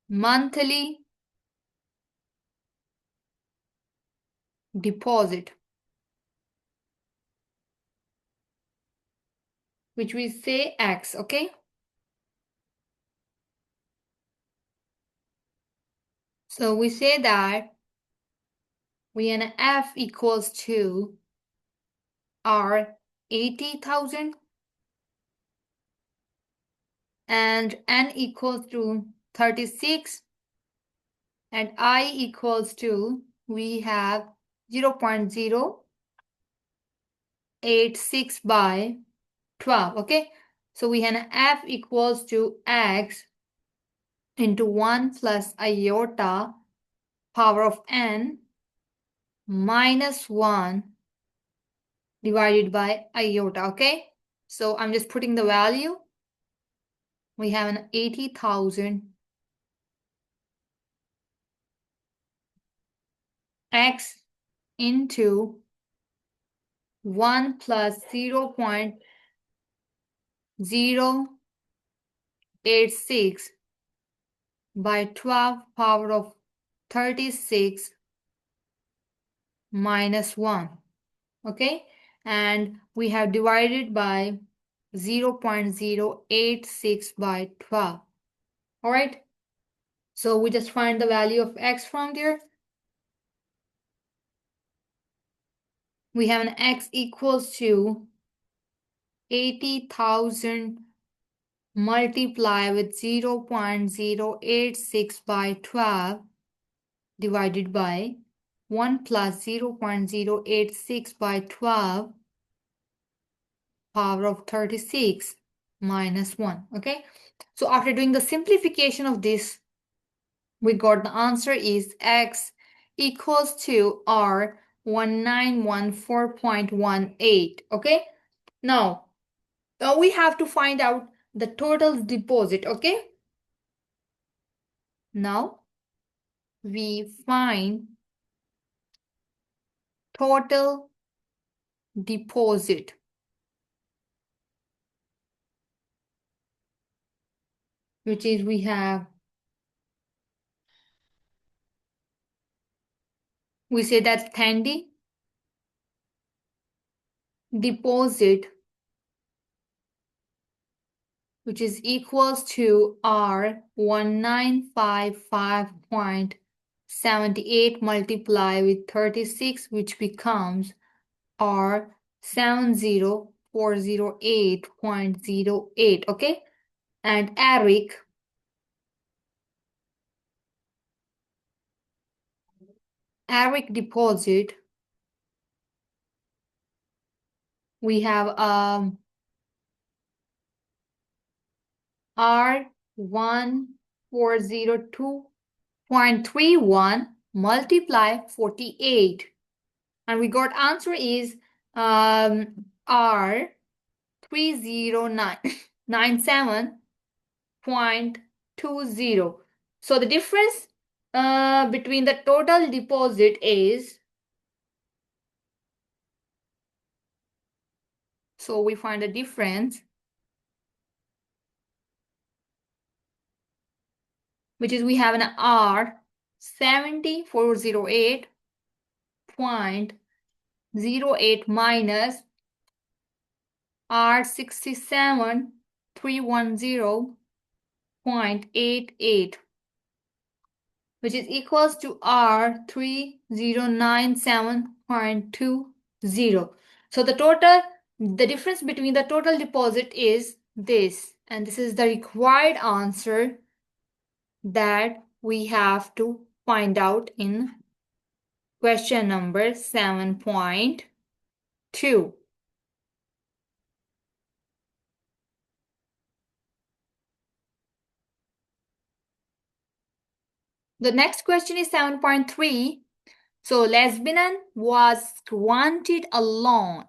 monthly deposit, which we say X. Okay. So we say that we an F equals to R 80,000 and N equals to 36 and I equals to, we have 0.086 by 12. Okay. So we have F equals to X into 1 plus iota power of N minus 1 divided by iota. Okay. So I'm just putting the value. We have an 80,000 X into 1 plus 0.086 by 12 power of 36 minus 1. Okay. And we have divided by 0.086 by 12. All right. So we just find the value of X from there. We have an X equals to 80,000 multiply with 0.086 by 12 divided by 1 plus 0.086 by 12 power of 36 minus 1. Okay. So after doing the simplification of this, we got the answer is X equals to R 1914.18. Okay. Now we have to find out the total deposit. Okay. Now we find total deposit, which is we say that's Tandy deposit, which is equals to R 1955.78 multiply with 36, which becomes R 70408.08. Okay. And Eric deposit, we have R 1402.31 multiply 48. And we got answer is R 30997.20. So the difference between the total deposit is, so we find the difference, which is we have an R 7408.08 minus R 67310.88, which is equals to R 3097.20. So the difference between the total deposit is this, and this is the required answer that we have to find out in question number 7.2. The next question is 7.3. So Lesbian was granted a loan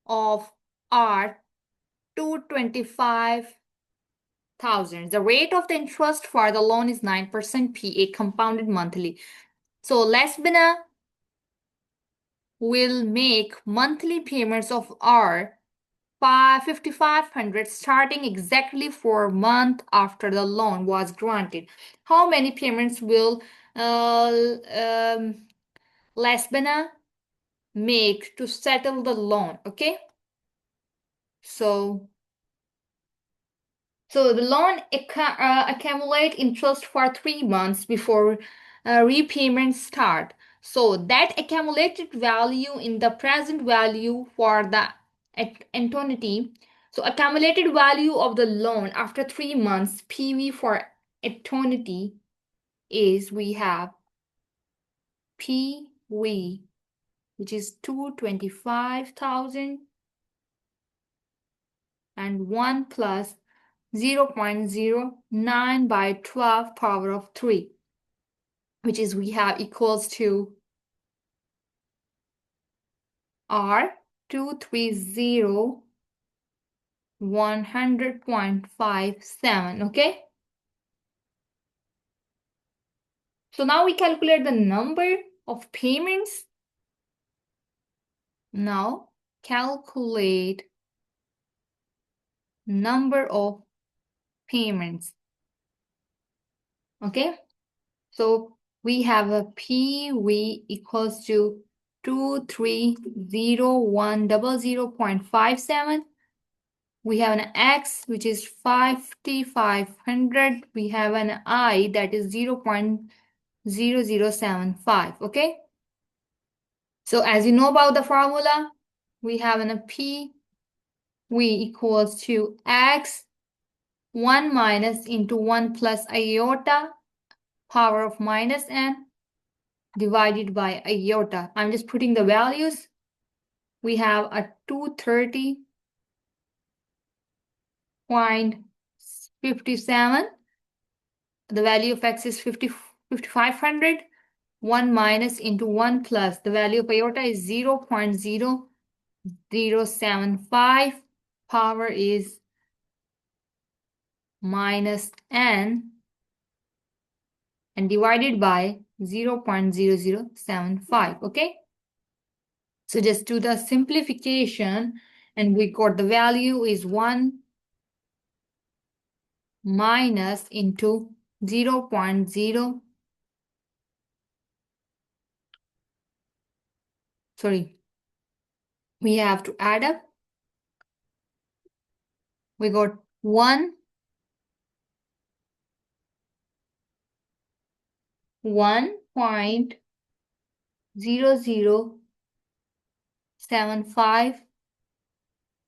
of R 225,000. The rate of the interest for the loan is 9% PA compounded monthly. So Lesbian will make monthly payments of R 5,500 starting exactly 4 months after the loan was granted. How many payments will Lesbian make to settle the loan? Okay, so the loan accumulate interest for 3 months before repayments start. So that accumulated value in the present value for the annuity. So accumulated value of the loan after 3 months PV for annuity is, we have PV, which is 225,000 and 1 plus 0.09 by 12 power of 3, which is we have equals to R 230 100.57. Okay, so now we calculate the number of payments. Now calculate number of payments. Okay, so we have a PV equals to 230100.57. We have an X, which is 5,500. We have an I, that is 0.0075. Okay, so as you know about the formula, we have a P V equals to X 1 minus into 1 plus iota power of minus n divided by iota. I'm just putting the values. We have a 230.57. The value of X is 5,500. 1 minus into 1 plus. The value of iota is 0.0075. Power is minus n and divided by 0.0075. Okay, so just do the simplification and we got the value is 1 minus into 0.0, sorry, we have to add up. We got 1.0075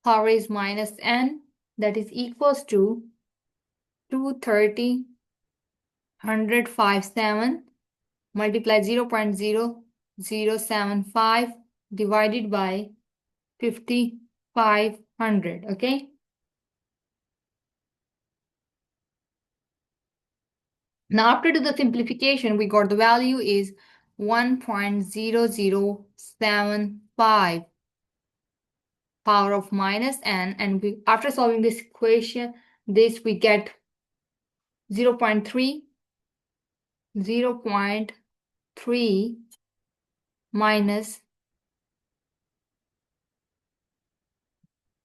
power is minus n, that is equals to 230 100.57 multiply 0.0075 divided by 5,500. Okay, Now after do the simplification, we got the value is 1.0075 power of minus n, and after solving this equation, we get 0.3 minus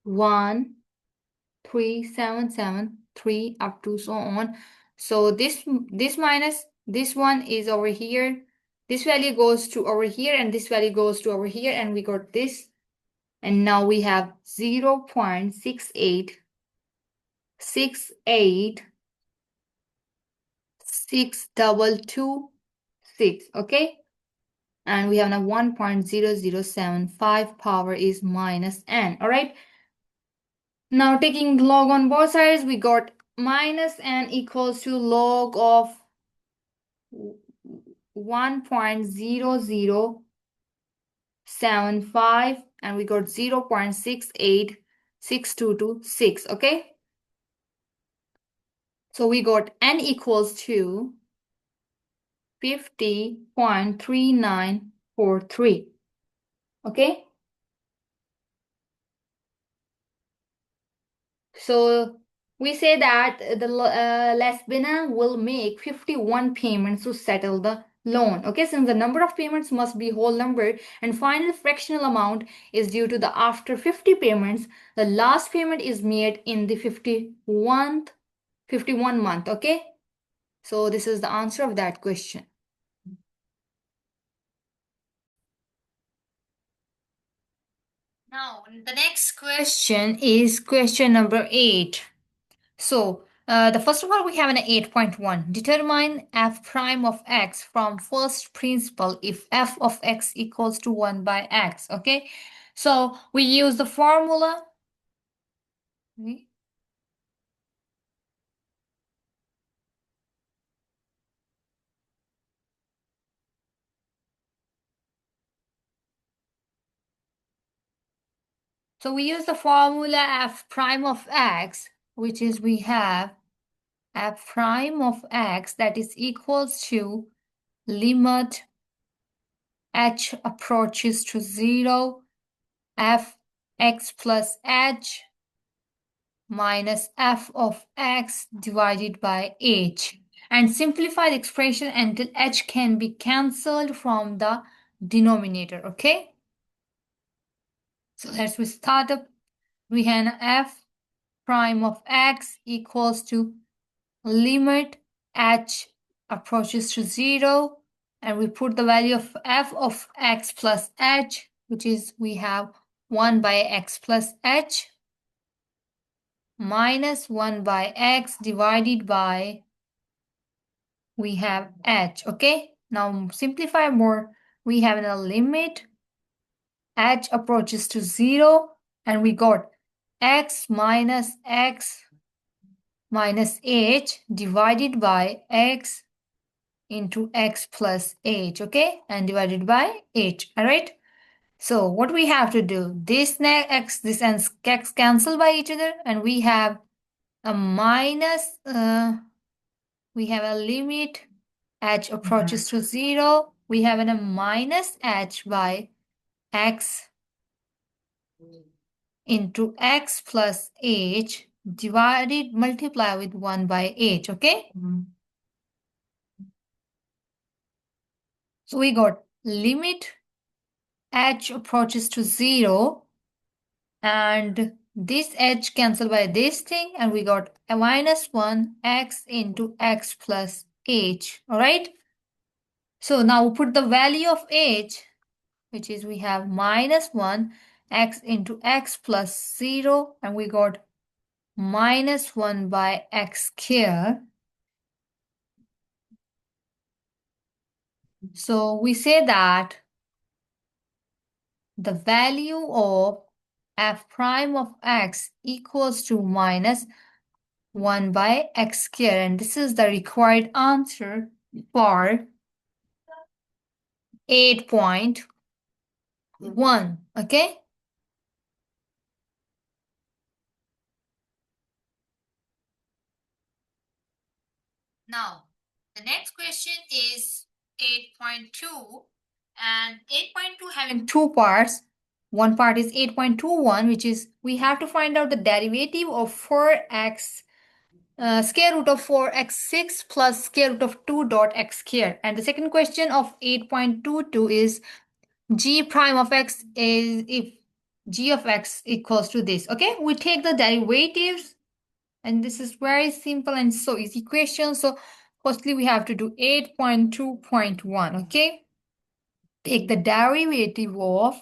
1.3773 up to so on. So this minus this one is over here. This value goes to over here, and this value goes to over here, and we got this. And now we have 0.68662226, okay? And we have now 1.0075 power is minus n, all right? Now taking log on both sides, we got minus n equals to log of 1.0075, and we got 0.686226, okay? So we got n equals to 50.3943, okay? So we say that the Lesbina will make 51 payments to settle the loan. Okay, since the number of payments must be whole number and final fractional amount is due to the after 50 payments, the last payment is made in the 51 month. Okay, so this is the answer of that question. Now, the next question is question number 8. So, the first of all, we have an 8.1. Determine f prime of x from first principle if f of x equals to 1 by x. Okay, so we use the formula. So we use the formula f prime of x, which is we have f prime of x that is equals to limit h approaches to 0 f x plus h minus f of x divided by h, and simplify the expression until h can be cancelled from the denominator. Okay, so let's start up. We have f prime of x equals to limit h approaches to 0, and we put the value of f of x plus h, which is we have 1 by x plus h minus 1 by x divided by we have h. Okay, now simplify more. We have a limit h approaches to 0, and we got x minus h divided by x into x plus h. Okay, and divided by h. All right, so what we have to do, this x, this and x cancel by each other, and we have a minus we have a limit h approaches to 0. We have a minus h by x into x plus h divided multiply with 1 by h. Okay, so we got limit h approaches to 0, and this h cancel by this thing, and we got a minus 1 x into x plus h. All right, so now we put the value of h, which is we have minus 1 x into x plus 0, and we got minus 1 by x square. So we say that the value of f prime of x equals to minus 1 by x square, and this is the required answer for 8.1. Okay, now The next question is 8.2, and 8.2 having two parts. One part is 8.21, which is we have to find out the derivative of 4x square root of 4x6 plus square root of 2 dot x square. And the second question of 8.22 is g prime of x is if g of x equals to this. Okay, we take the derivatives, and this is very simple and so easy question. So firstly we have to do 8.2.1. Okay, take the derivative of,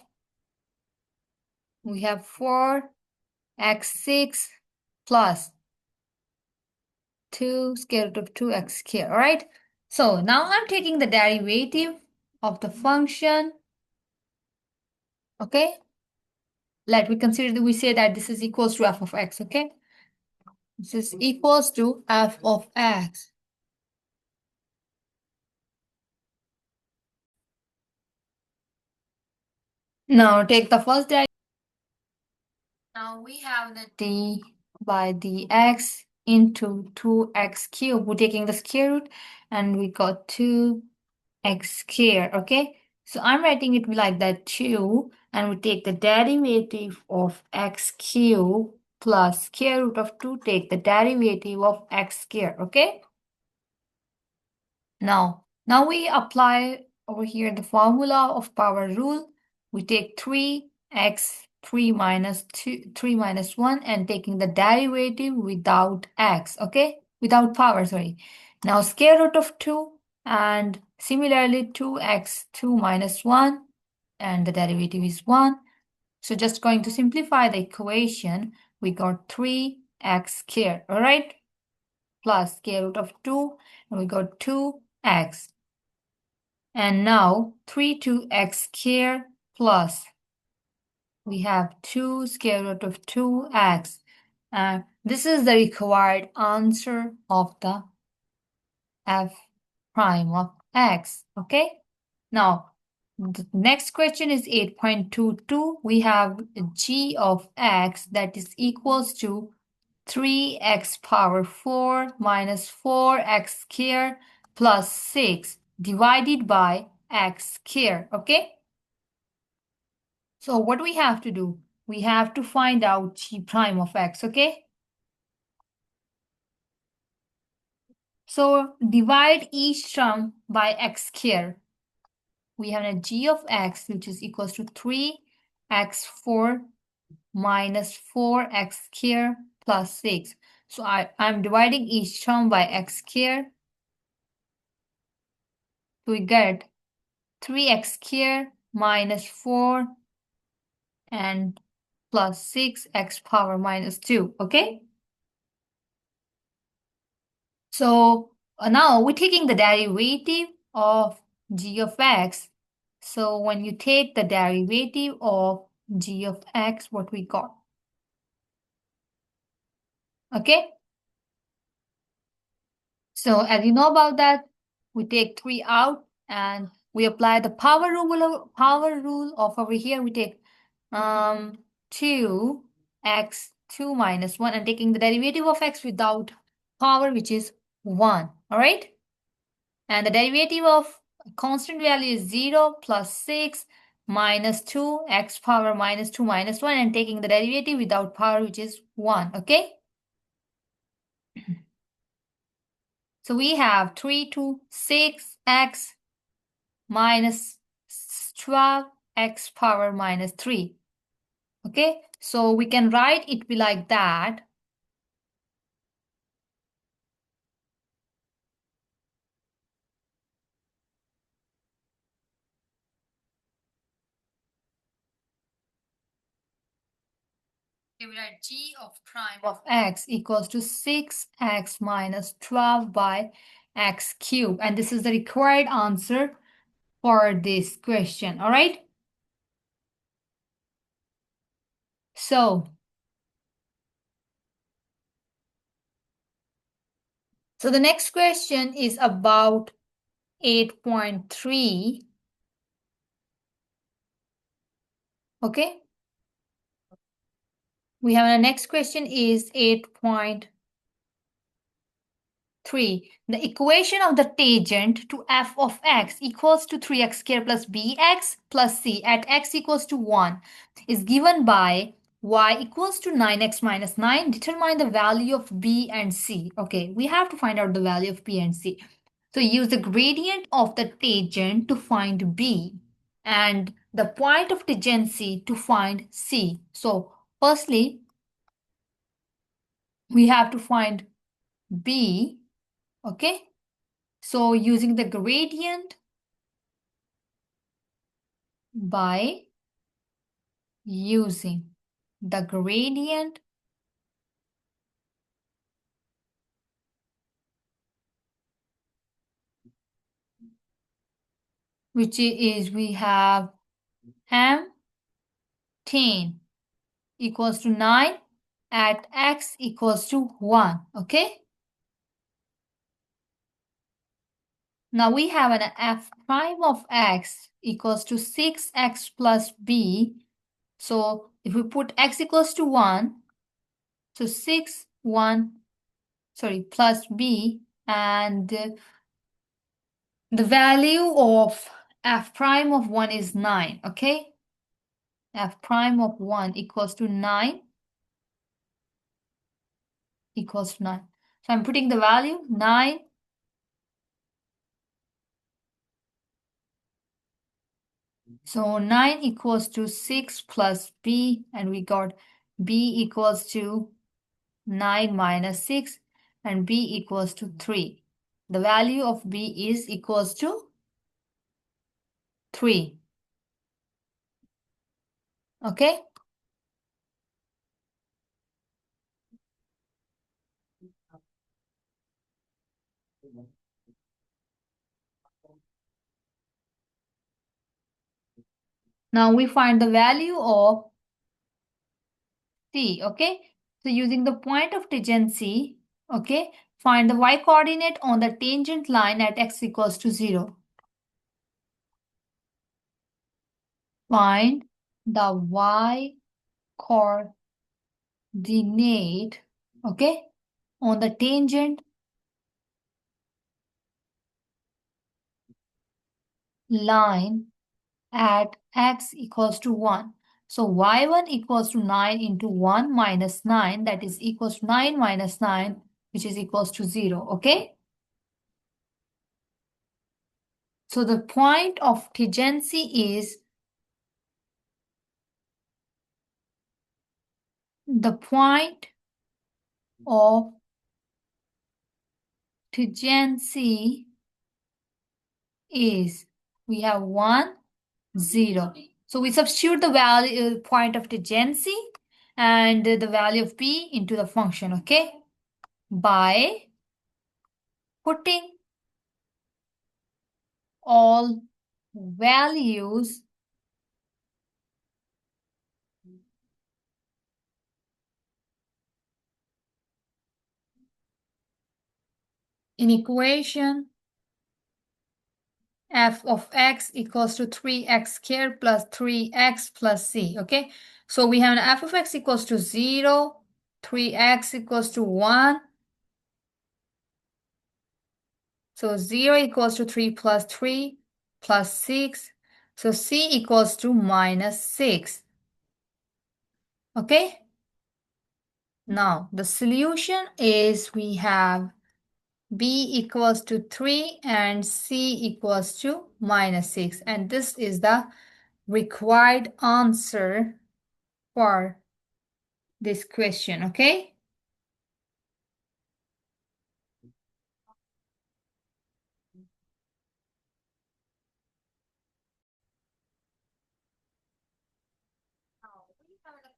we have 4x6 plus 2 square root of 2x square. All right, so now I'm taking the derivative of the function. Okay, let we consider that we say that this is equals to f of x. Okay, this is equals to f of x. Now take the first derivative. Now we have the d by dx into 2x cubed. We're taking the square root and we got 2x squared. Okay, so I'm writing it like that 2, and we take the derivative of x cubed plus square root of 2, take the derivative of x squared. Okay, now we apply over here the formula of power rule. We take 3x 3 minus 2 3 minus 1 and taking the derivative without x. Okay, without power, sorry. Now square root of 2 and similarly 2x 2 minus 1 and the derivative is 1. So just going to simplify the equation, we got 3x squared. All right, plus square root of 2 and we got 2x. And now 3 to x squared plus we have 2 square root of 2x. This is the required answer of the f prime of x. Okay. Now the next question is 8.22. We have g of x that is equals to 3x power 4 minus 4x squared plus 6 divided by x squared. Okay, so what do we have to do? We have to find out g prime of x. Okay, so divide each term by x squared. We have a g of x which is equals to 3x4 minus 4x squared plus 6. So I'm dividing each term by x squared. We get 3x squared minus 4 and plus 6x power minus 2. Okay, so now we're taking the derivative of g of x. So when you take the derivative of g of x, what we got? Okay, so as you know about that, we take 3 out and we apply the power rule of over here. We take 2x 2 minus 1 and taking the derivative of x without power, which is 1. All right, and the derivative of constant value is 0 plus 6 minus 2 x power minus 2 minus 1 and taking the derivative without power, which is 1. Okay, so we have 3 to 6x minus 12x power minus 3. Okay, so we can write it be like that. We write g of prime of x equals to 6x minus 12 by x cubed. And this is the required answer for this question. All right. So the next question is about 8.3. Okay. We have the next question is 8.4. 3. The equation of the tangent to f of x equals to 3x squared plus bx plus c at x equals to 1 is given by y equals to 9x minus 9. Determine the value of b and c. Okay, we have to find out the value of b and c. So use the gradient of the tangent to find b and the point of tangency to find c. So firstly, we have to find b. Okay, so using the gradient by using the gradient which is we have m 10 equals to 9 at x equals to 1. Okay, now we have an f prime of x equals to 6x plus b. So if we put x equals to 1, so 6 1 sorry plus b, and the value of f prime of 1 is 9. Okay, f prime of 1 equals to 9 equals to 9. So I'm putting the value 9. So 9 equals to 6 plus b, and we got b equals to 9 minus 6, and b equals to 3. The value of b is equals to 3. Okay? Now we find the value of c. Okay? So using the point of tangency, okay, find the y coordinate on the tangent line at x equals to 0. Find the y coordinate, okay, on the tangent line at x equals to 1. So y1 equals to 9 into 1 minus 9, that is equals to 9 minus 9, which is equals to 0. Okay? So the point of tangency is the point of tangency is we have 1 0. So we substitute the value point of tangency and the value of p into the function, okay? By putting all values in equation f of x equals to 3x squared plus 3x plus c, okay? So we have an f of x equals to 0, 3x equals to 1. So 0 equals to 3 plus 3 plus 6. So c equals to minus 6. Okay? Now the solution is we have b equals to 3 and c equals to minus 6. And this is the required answer for this question, okay?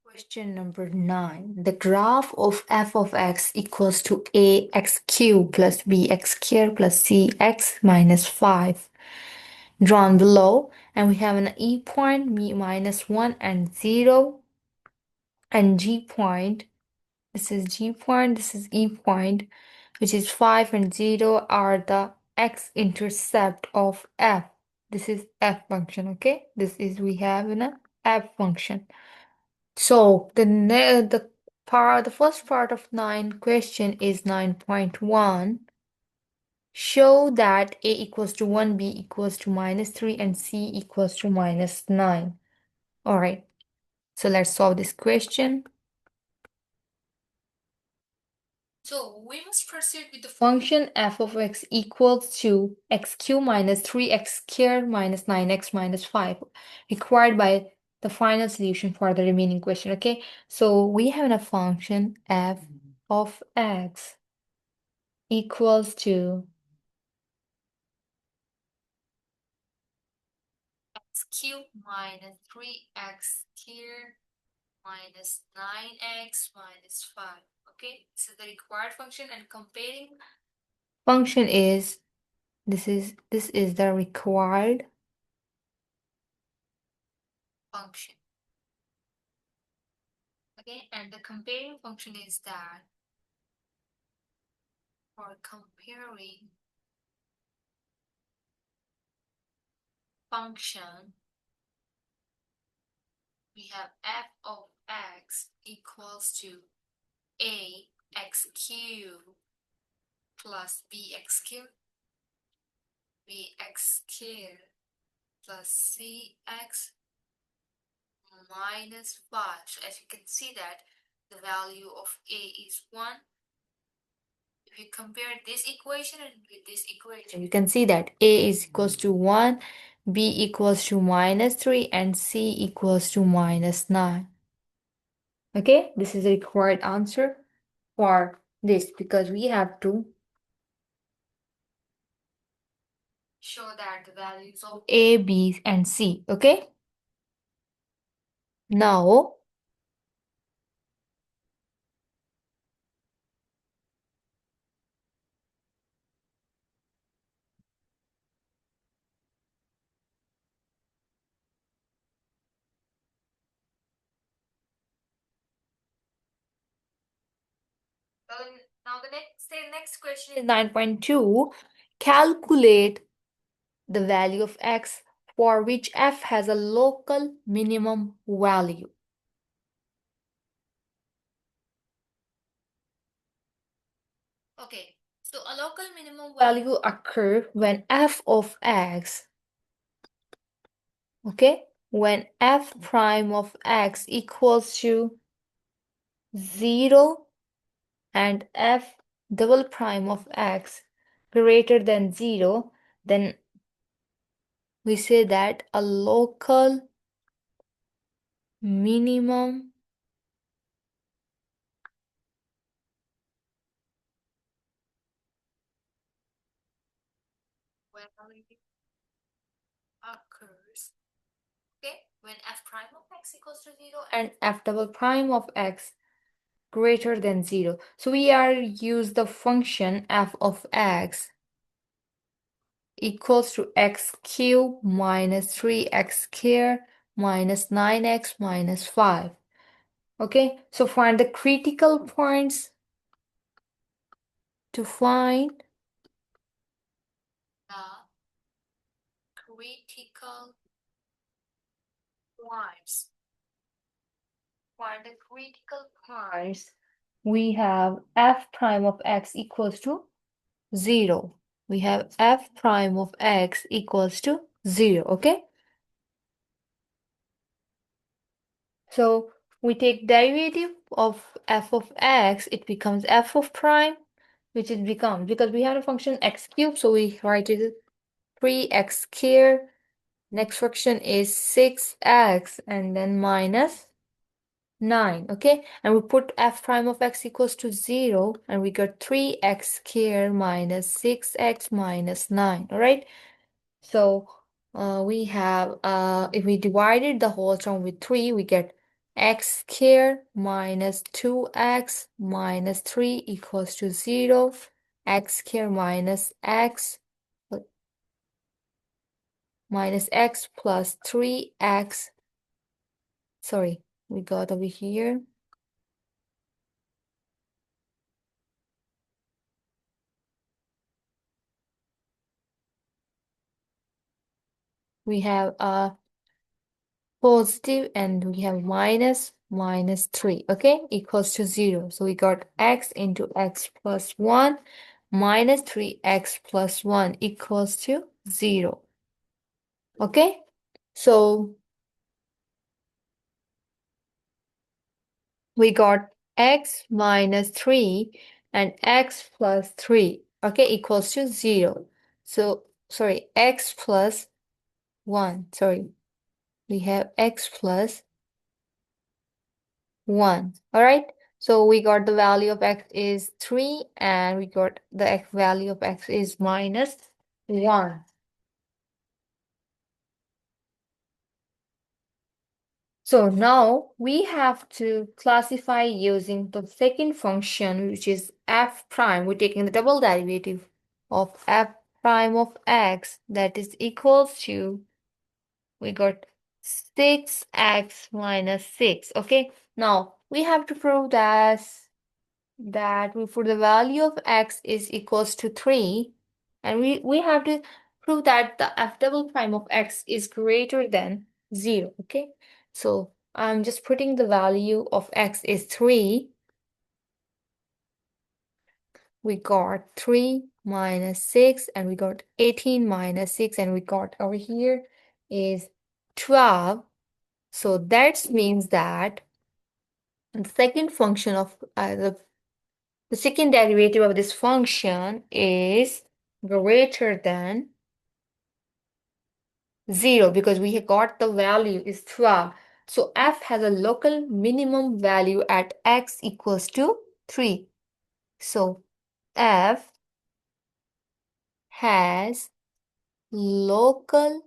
Question number 9. The graph of f of x equals to ax cubed plus bx squared plus cx minus 5 drawn below, and we have an e point, b minus 1 and 0, and g point. This is g point, this is e point, which is 5 and 0 are the x-intercept of f. This is f function, okay? This is we have an f function. So the first part of 9 question is 9.1. Show that A equals to 1, B equals to -3, and C equals to -9. All right, so let's solve this question. So we must proceed with the function f of x equals to x cubed minus 3x squared minus 9x minus 5, required by the final solution for the remaining question, okay? So we have a function f of x equals to x cubed minus 3x squared minus 9x minus 5, okay? So the required function and comparing function is this is the required function. Okay, and the comparing function is that for comparing function, we have f of x equals to a x cubed plus bx cubed, bx squared plus cx minus 5. So as you can see that the value of a is 1. If you compare this equation and with this equation, you can see that a is equals to 1, b equals to -3, and c equals to -9. Okay, this is the required answer for this because we have to show that the values of a, b, and c. Okay, now the next question is 9.2. Calculate the value of x for which f has a local minimum value. Okay, so a local minimum value occur when f of x, okay, when f prime of x equals to 0 and f double prime of x greater than 0, then we say that a local minimum value occurs, okay, when f prime of x equals to 0 and f double prime of x greater than 0. So we are use the function f of x equals to x cubed minus 3x squared minus 9x minus 5. Okay, so find the critical points to find the critical points. Find the critical points. We have f prime of x equals to 0. We have f prime of x equals to 0, okay? So we take derivative of f of x, it becomes f of prime, which it becomes, because we have a function x cubed, so we write it 3x squared. Next fraction is 6x and then minus 9, okay? And we put f prime of x equals to 0 and we got 3x squared minus 6x minus 9, all right? So we have, if we divided the whole term with 3, we get x squared minus 2x minus 3 equals to 0, x squared minus x plus 3x, sorry, we got over here. We have a positive and we have minus 3, okay, equals to 0. So we got x into x plus 1 minus 3x plus 1 equals to 0. Okay? So we got x minus 3 and x plus 3, okay, equals to 0. So, sorry, x plus 1. Sorry, we have x plus 1. All right. So we got the value of x is 3 and we got the value of x is minus 1. So now we have to classify using the second function, which is f prime. We're taking the double derivative of f prime of x, that is equals to, we got 6x minus 6. Okay, now we have to prove that we put the value of x is equals to 3, and we have to prove that the f double prime of x is greater than 0. Okay, so I'm just putting the value of x is 3. We got 3 minus 6, and we got 18 minus 6, and we got over here is 12. So that means that the second function of the second derivative of this function is greater than 0 because we have got the value is 12. So f has a local minimum value at x equals to 3. So f has local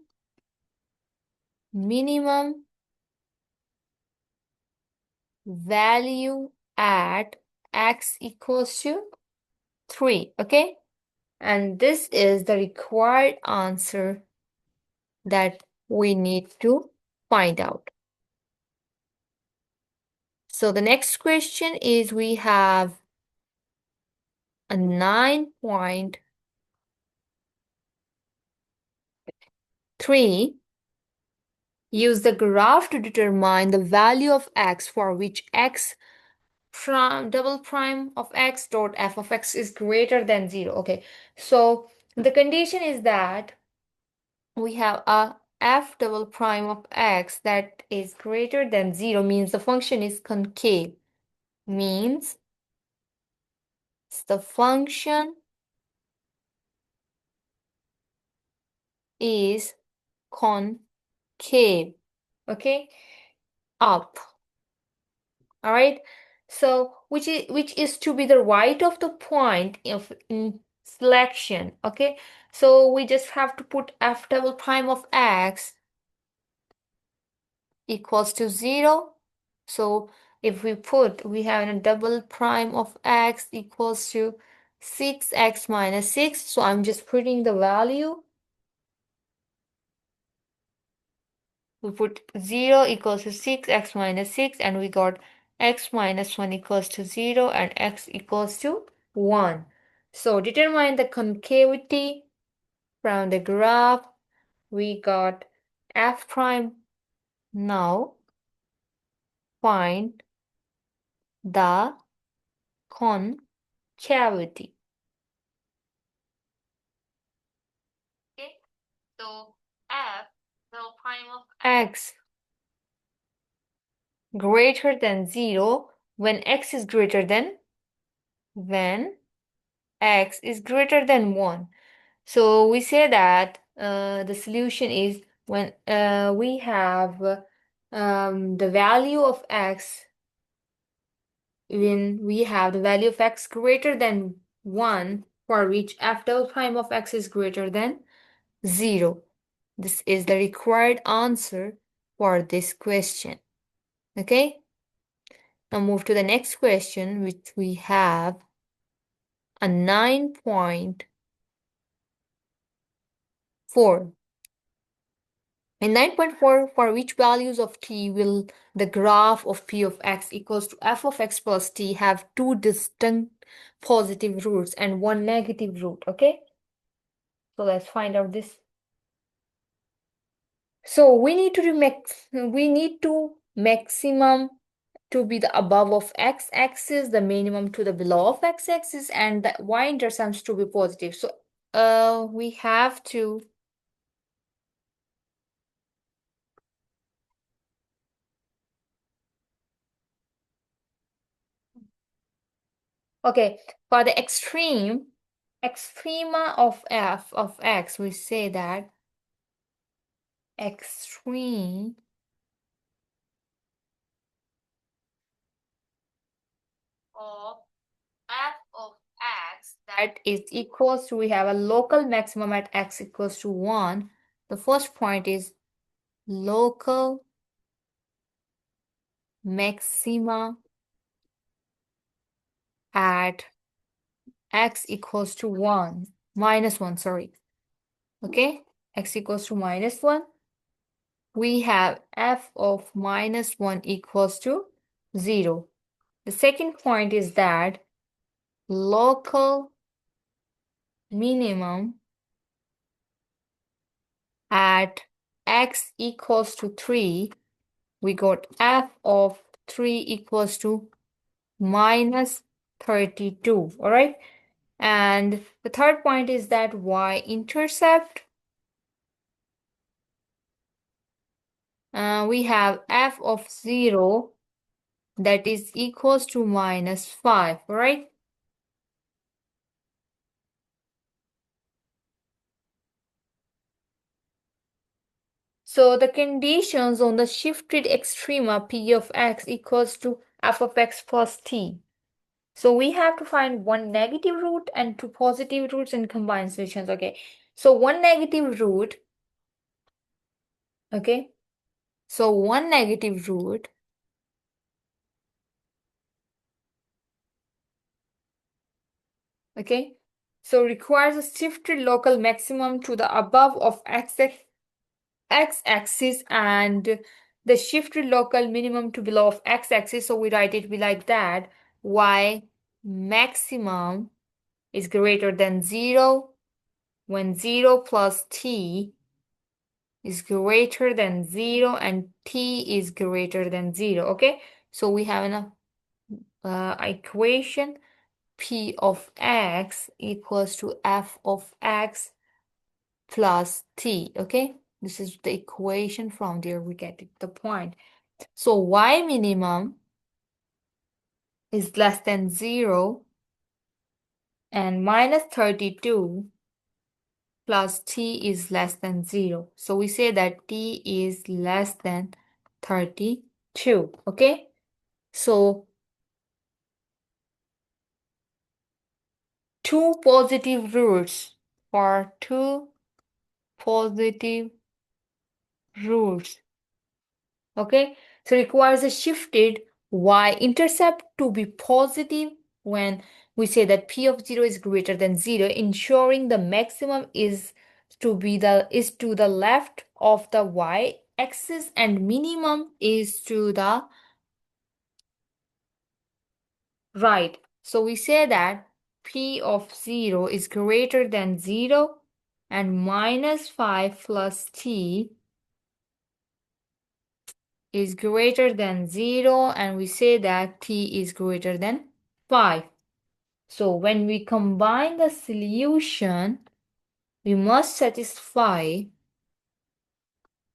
minimum value at x equals to 3. Okay? And this is the required answer that we need to find out. So the next question is we have a 9.3. Use the graph to determine the value of x for which x prime double prime of x dot f of x is greater than 0. Okay, so the condition is that we have a f double prime of x that is greater than 0, means the function is concave, means the function is concave, okay, up. All right, so which is to be the right of the point of in selection. Okay, so we just have to put f double prime of x equals to 0. So if we have a double prime of x equals to 6x minus 6. So I'm just putting the value. We put 0 equals to 6x minus 6, and we got x minus 1 equals to 0 and x equals to 1. So determine the concavity from the graph. We got f prime. Now find the concavity. Okay, so f the prime of x greater than 0 when x is greater than x is greater than 1. So we say that the solution is when we have the value of x, when we have the value of x greater than 1, for which f double prime of x is greater than 0. This is the required answer for this question. Okay? Now move to the next question, which we have a 9.4. In 9.4, for which values of t will the graph of p of x equals to f of x plus t have two distinct positive roots and one negative root? Okay, so let's find out this. So we need to maximum to be the above of x-axis, the minimum to the below of x-axis, and the y-intercepts to be positive. So we have to okay, for the extrema of f of x, we say that extreme of f of x, that is equals to, we have a local maximum at x equals to 1. The first point is local maxima at x equals to 1, minus 1, sorry. Okay, x equals to minus 1. We have f of minus 1 equals to 0. The second point is that local minimum at x equals to 3, we got f of 3 equals to minus 32, all right? And the third point is that y-intercept, we have f of 0 that is equals to minus 5, all right? So the conditions on the shifted extrema p of x equals to f of x plus t. So we have to find one negative root and two positive roots and combine solutions. Okay. So one negative root. Okay. So one negative root. Okay. So requires a shifted local maximum to the above of x-axis and the shifted local minimum to below of x-axis. So we write it be like that. Y maximum is greater than 0 when 0 plus t is greater than 0 and t is greater than 0. Okay, so we have an equation p of x equals to f of x plus t. Okay, this is the equation. From there we get the point. So y minimum is less than 0 and minus 32 plus t is less than 0. So we say that t is less than 32. Okay? So two positive roots for two positive roots. Okay? So requires a shifted y-intercept to be positive when we say that p of 0 is greater than 0, ensuring the maximum is to the left of the y-axis and minimum is to the right. So we say that p of 0 is greater than 0 and minus 5 plus t is greater than 0, and we say that t is greater than 5. So when we combine the solution, we must satisfy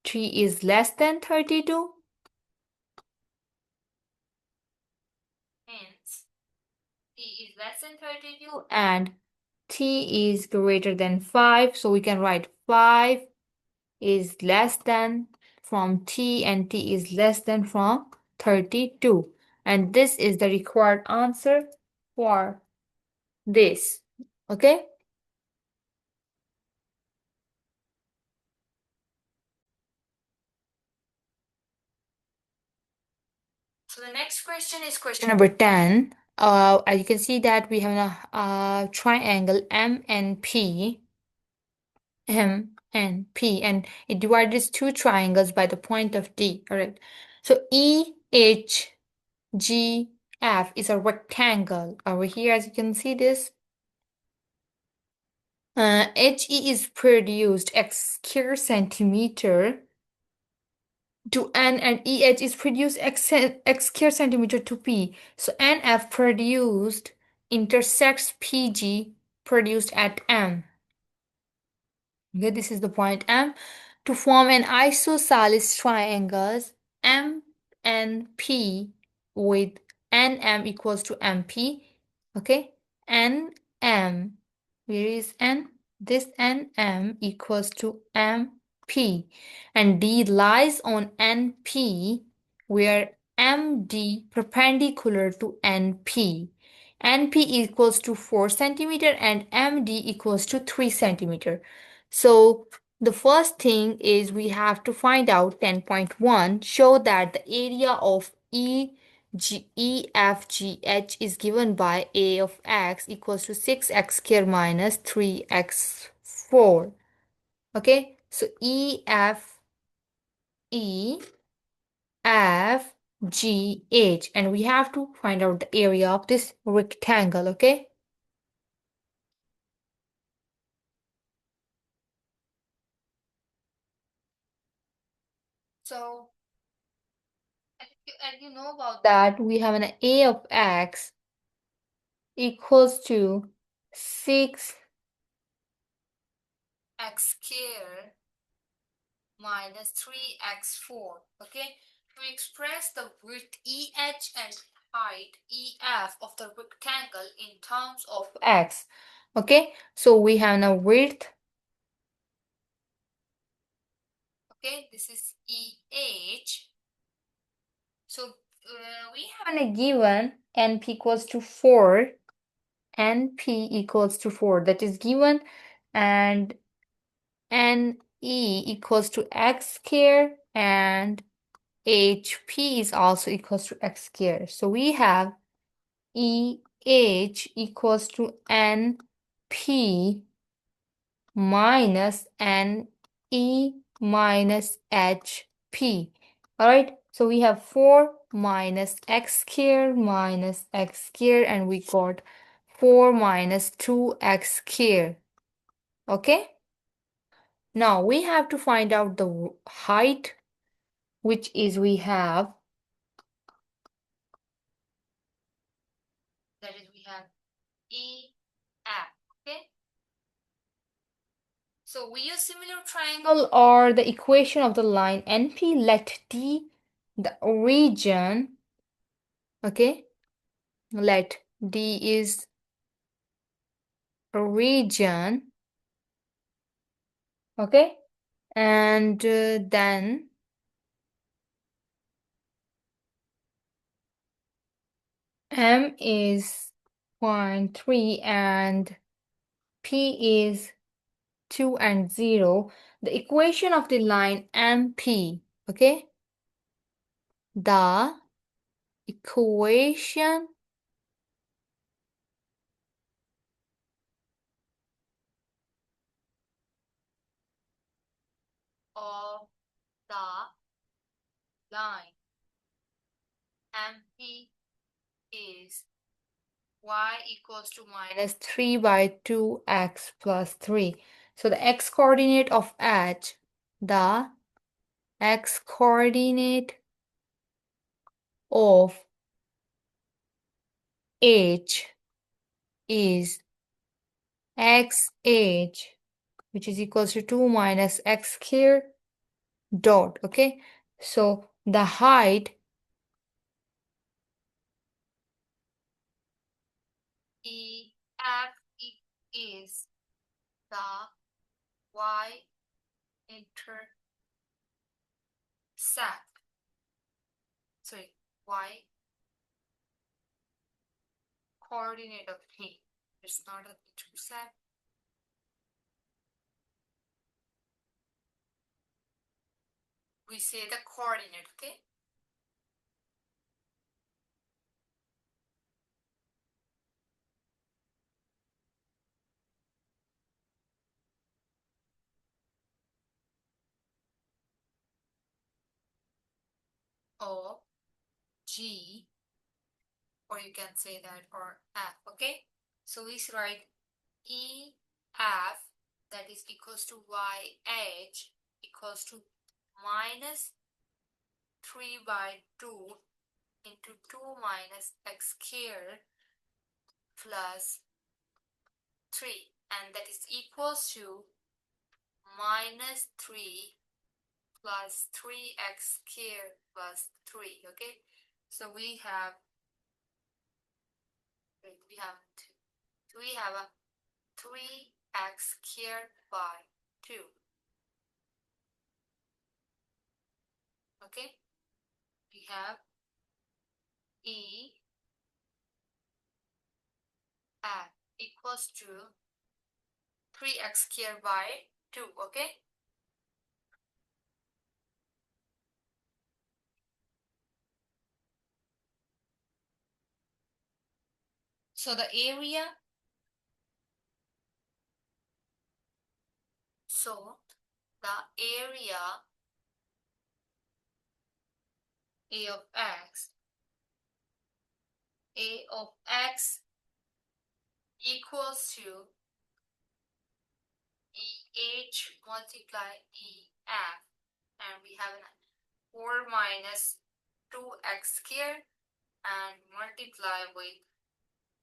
t is less than 32. Hence, t is less than 32 and t is greater than 5. So we can write 5 is less than from t and t is less than from 32. And this is the required answer for this. Okay? So the next question is question number 10. As you can see that we have a triangle MNP, and it divides two triangles by the point of D. All right. So EHGF is a rectangle over here, as you can see this. HE is produced x square centimeter to N and EH is produced x square centimeter to P. So NF produced intersects PG produced at M. Okay, this is the point M. To form an isosceles triangles MNP with NM equals to MP. Okay, NM, where is N? This NM equals to MP, and D lies on NP, where MD perpendicular to NP. NP equals to 4 centimeter and MD equals to 3 centimeter. So the first thing is we have to find out 10.1, show that the area of EFGH is given by A of x equals to 6x squared minus 3x4. Okay, so EFGH, and we have to find out the area of this rectangle, okay? So, and you know about that, we have an A of x equals to 6x squared minus 3x4. Okay, to express the width EH and height EF of the rectangle in terms of x. Okay, so we have a width. Okay, this is EH. So we have a given NP equals to 4. NP equals to 4. That is given. And NE equals to x squared and HP is also equals to x squared. So we have EH equals to NP minus NE minus HP. Alright, so we have 4 minus x squared minus x squared, and we got 4 minus 2x squared. Okay? Now we have to find out the height, which is we have EF. Okay. So we use similar triangle or the equation of the line NP. Let D the origin. Okay. Let D is origin. Okay. And then M is 0.3 and P is 2 and 0. The equation of the line MP. Okay. The equation of the line MP is y equals to minus 3 by 2x plus 3. So the x coordinate of h, the x coordinate of h is xh, which is equals to 2 minus x squared dot. Okay, so the height EF is the y intersect, sorry, y coordinate of P. It's not an intersect. We say the coordinate, okay? O, G, or you can say that, or F, okay? So we write E, F, that is equals to Y, H, equals to minus 3 by 2 into 2 minus x squared plus 3, and that is equals to minus 3 plus 3x squared plus 3. Okay, so we have a 3x squared by 2. Okay, we have E at equals to 3x squared by 2. Okay, so the area A of x equals to EH multiply EF, and we have 4 minus 2x squared and multiply with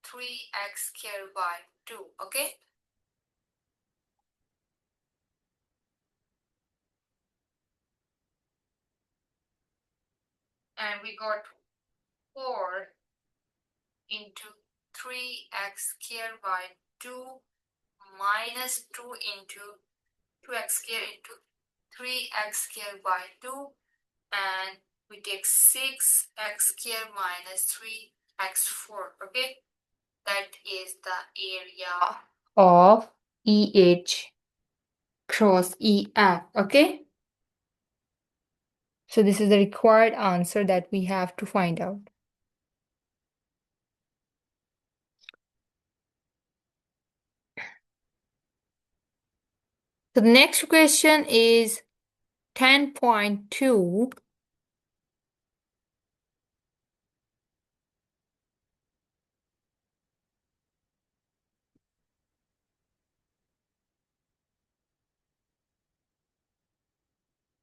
3x squared by 2. Okay, and we got 4 into 3x squared by 2 minus 2 into 2x squared into 3x squared by 2, and we take 6x squared minus 3x4. Okay, that is the area of EH cross EF. Okay, so this is the required answer that we have to find out. So the next question is 10.2.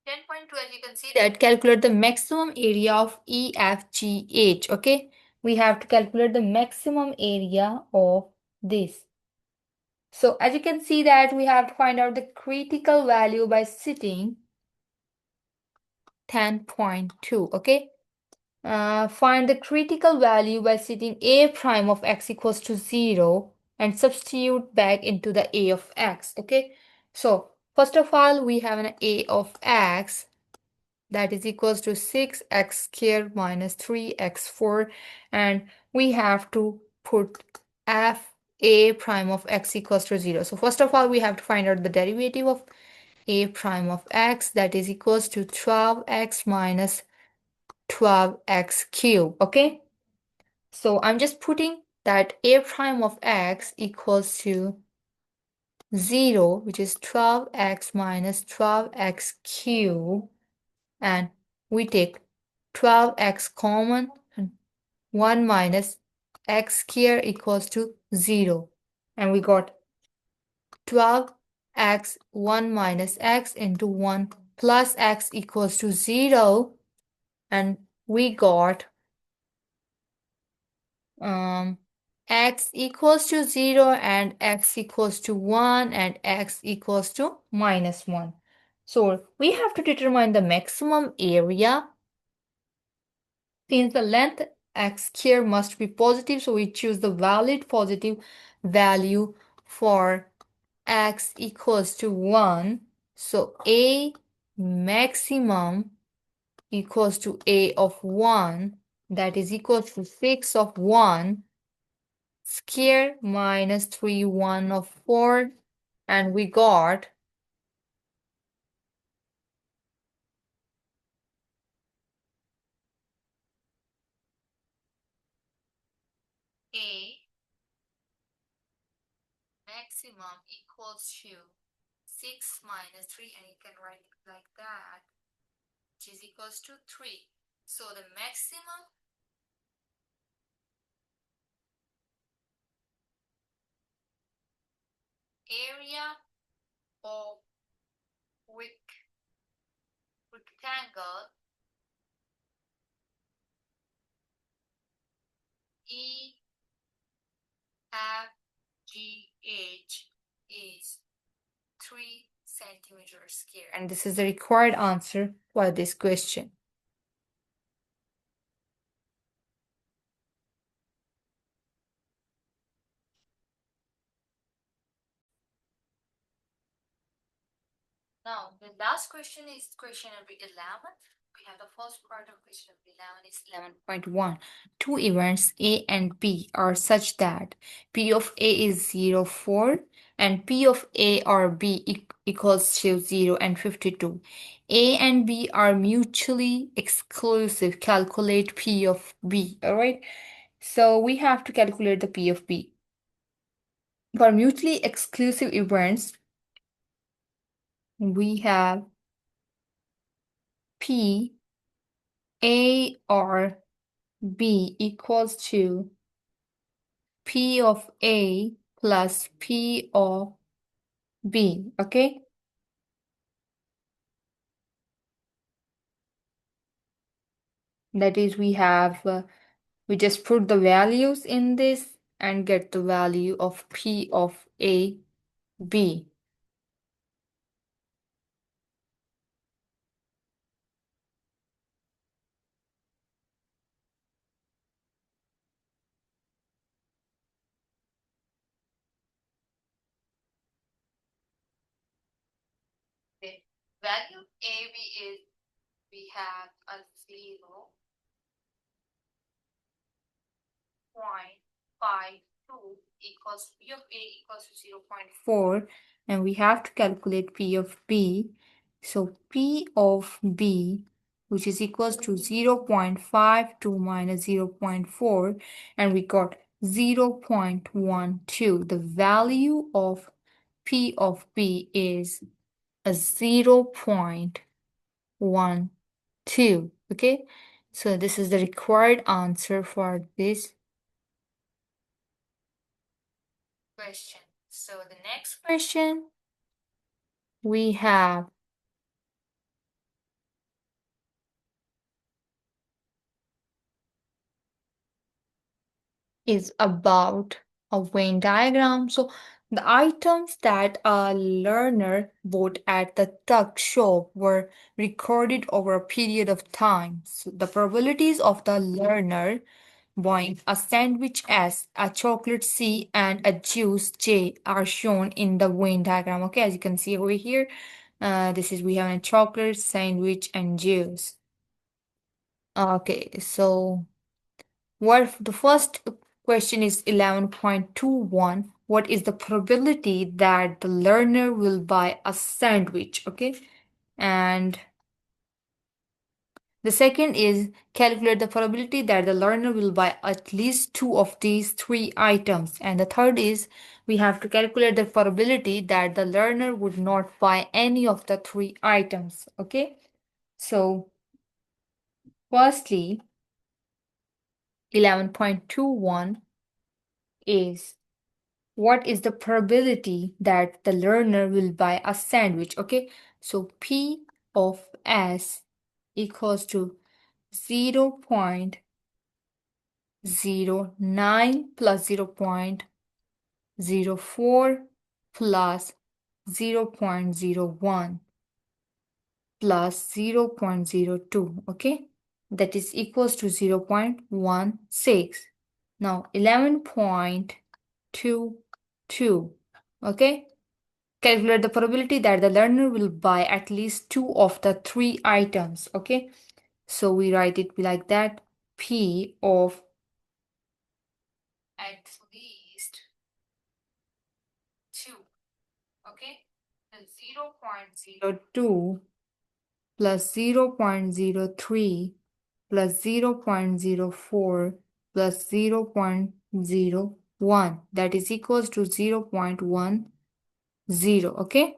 10.2, as you can see that calculate the maximum area of EFGH. Okay, we have to calculate the maximum area of this. So as you can see that we have to find out the critical value by sitting 10.2. Okay, find the critical value by sitting a prime of x equals to 0 and substitute back into the a of x. Okay, so first of all we have an a of x that is equals to 6x squared minus 3x4, and we have to put f a prime of x equals to 0. So first of all we have to find out the derivative of a prime of x, that is equals to 12x minus 12x cubed. Okay, so I'm just putting that a prime of x equals to 0, which is 12x minus 12x cubed, and we take 12x common, and 1 minus x squared equals to 0, and we got 12x 1 minus x into 1 plus x equals to 0, and we got x equals to 0 and x equals to 1 and x equals to minus 1. So we have to determine the maximum area. Since the length x squared must be positive, so we choose the valid positive value for x equals to 1. So a maximum equals to a of 1, that is equal to 6 of 1 square minus 3 1 of 4, and we got a maximum equals to 6 minus 3, and you can write it like that, which is equals to 3. So the maximum area of rectangle integer or square? And this is the required answer for this question. Now, the last question is question number 11. We have the first part of question number 11 is 11.1. Two events A and B are such that P of A is 0, 4 and P of A or B equals to 0 and 52. A and B are mutually exclusive. Calculate P of B. All right. So we have to calculate the P of B. For mutually exclusive events, we have P A or B equals to P of A plus P of B, okay? That is, we just put the values in this and get the value of P of A, B. The value AB is, we have a 0.52 equals P of A equals to 0.4, and we have to calculate P of B. So P of B, which is equals to 0.52 minus 0.4, and we got 0.12. The value of P of B is a 0.12. Okay, so this is the required answer for this question. So the next question we have is about a Venn diagram. So the items that a learner bought at the tuck shop were recorded over a period of time. So the probabilities of the learner buying a sandwich S, a chocolate C, and a juice J are shown in the Venn diagram. Okay, as you can see over here, this is we have a chocolate, sandwich, and juice. Okay, so what the first question is 11.21. What is the probability that the learner will buy a sandwich? Okay, and the second is calculate the probability that the learner will buy at least two of these three items. And the third is we have to calculate the probability that the learner would not buy any of the three items. Okay, so firstly, 11.21 is what is the probability that the learner will buy a sandwich? Okay, so P of S equals to 0.09 plus 0.04 plus 0.01 plus 0.02. Okay, that is equals to 0.16. Now 11.22. Okay, calculate the probability that the learner will buy at least two of the three items. Okay, so we write it like that: P of at least two. Okay, then 0.02 plus 0.03 plus 0.04 plus 0.01, that is equals to 0.10. Okay,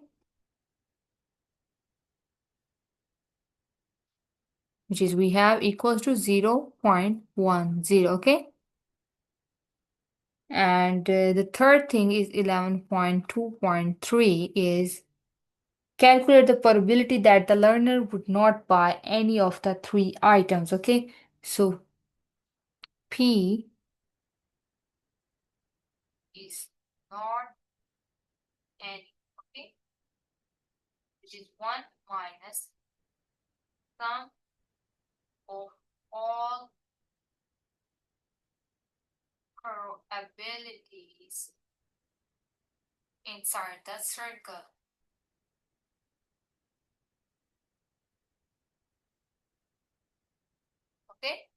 which is we have equals to 0.10. Okay, and the third thing is 11.2.3 is calculate the probability that the learner would not buy any of the three items. Okay, so P is not any. Okay, which is 1 minus sum of all probabilities inside the circle. Okay?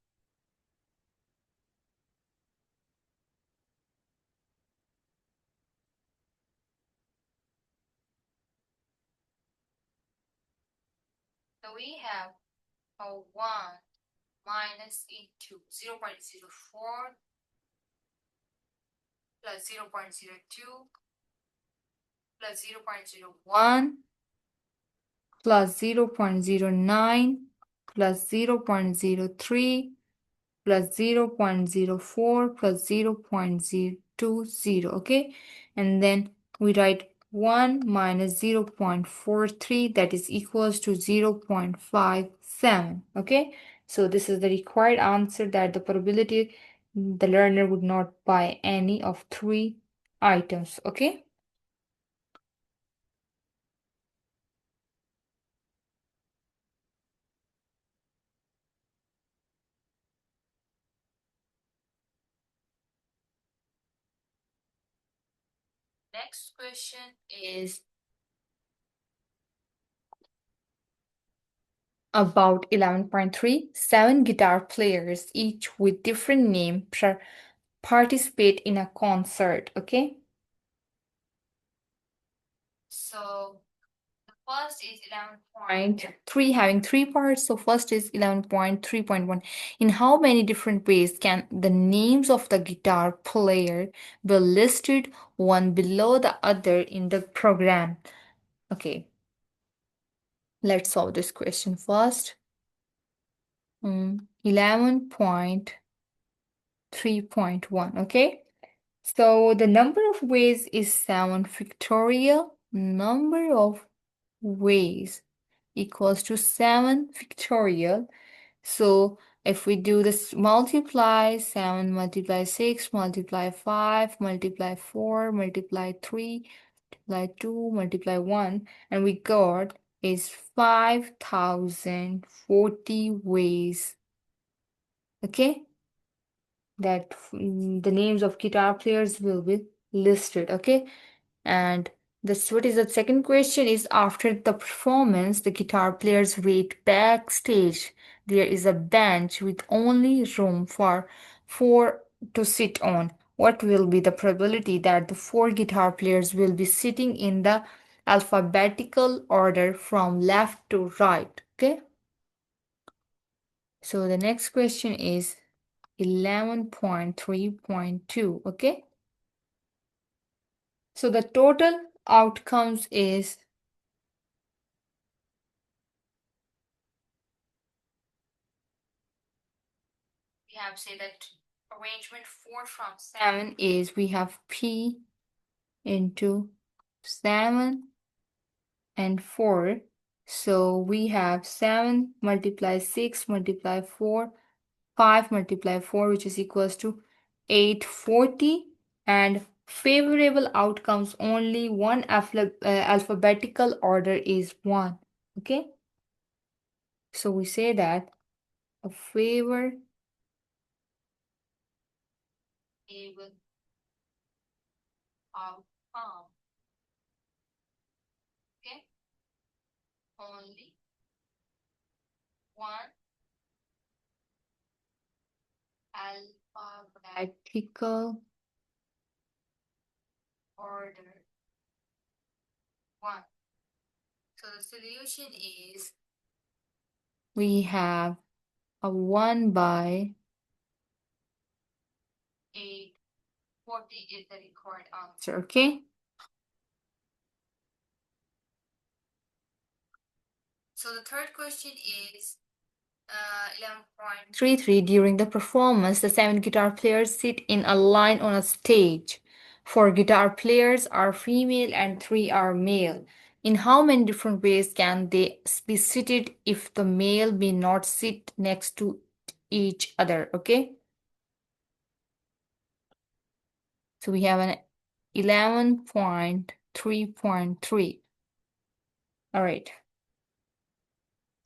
So we have a 1 minus into 0.04 plus 0.02 plus 0.01 plus 0.09 plus 0.03 plus 0.04 plus 0.020, okay? And then we write 1 minus 0.43, that is equals to 0.57, okay? So this is the required answer, that the probability the learner would not buy any of 3 items, okay? Next question is about 11.3. 7 guitar players, each with different name, participate in a concert, okay? So the first is 11.3, having 3 parts. So first is 11.3.1. In how many different ways can the names of the guitar player be listed one below the other in the program? Okay, let's solve this question first. 11.3.1, okay? So the number of ways is 7 factorial. Number of ways equals to 7 factorial. So if we do this multiply, 7 multiply 6, multiply 5, multiply 4, multiply 3, multiply 2, multiply 1, and we got is 5,040 ways. Okay? That the names of guitar players will be listed, okay? And this, what is the second question is, after the performance the guitar players wait backstage. There is a bench with only room for 4 to sit on. What will be the probability that the 4 guitar players will be sitting in the alphabetical order from left to right? Okay, so the next question is 11.3.2. okay, so the total outcomes is, we have say that arrangement 4 from 7 is, we have P into 7 and 4. So we have 7 multiply 6 multiply 4, 5 multiply 4, which is equals to 840. And favorable outcomes, only one alphabetical order is 1. Okay, so we say that a favorable outcome, okay, only one alphabetical order 1. So the solution is, we have a 1 by 840 is the required answer, okay? So the third question is 11.33. During the performance, the 7 guitar players sit in a line on a stage. 4 guitar players are female and 3 are male. In how many different ways can they be seated if the male may not sit next to each other? Okay. So we have an 11.3.3. All right.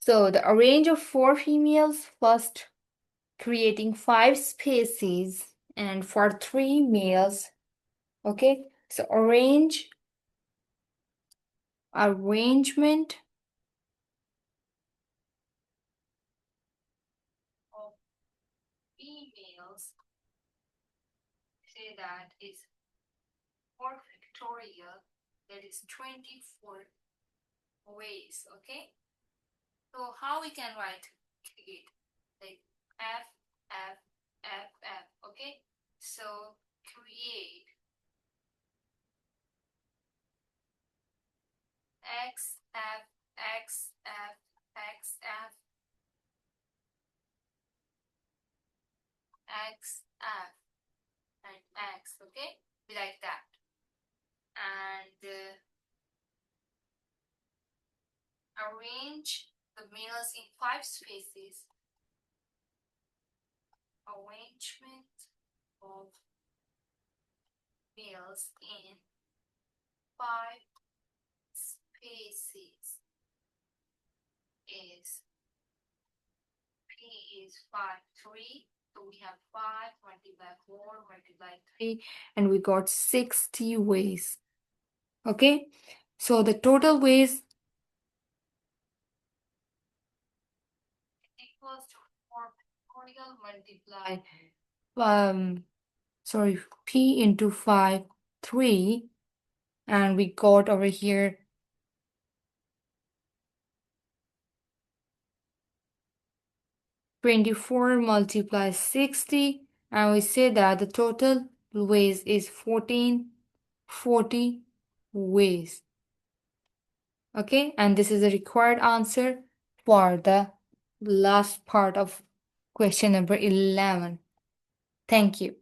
So the arrange of 4 females, first creating 5 spaces, and for 3 males. Okay, so arrangement of females, say that is 4 factorial, that is 24 ways. Okay, so how we can write it? Like F, F, F, F. Okay, so create X, F, X, F, X, F, X, F, and X. Okay, be like that. And arrange the males in 5 spaces. Arrangement of males in 5 spaces is P is 5, 3. So we have 5 multiplied 4 multiplied 3, and we got 60 ways. Okay, so the total ways equals to 4 factorial multiply sorry, P into 5, 3, and we got over here 24 multiplies 60, and we say that the total ways is 1440 ways. Okay, and this is the required answer for the last part of question number 11. Thank you.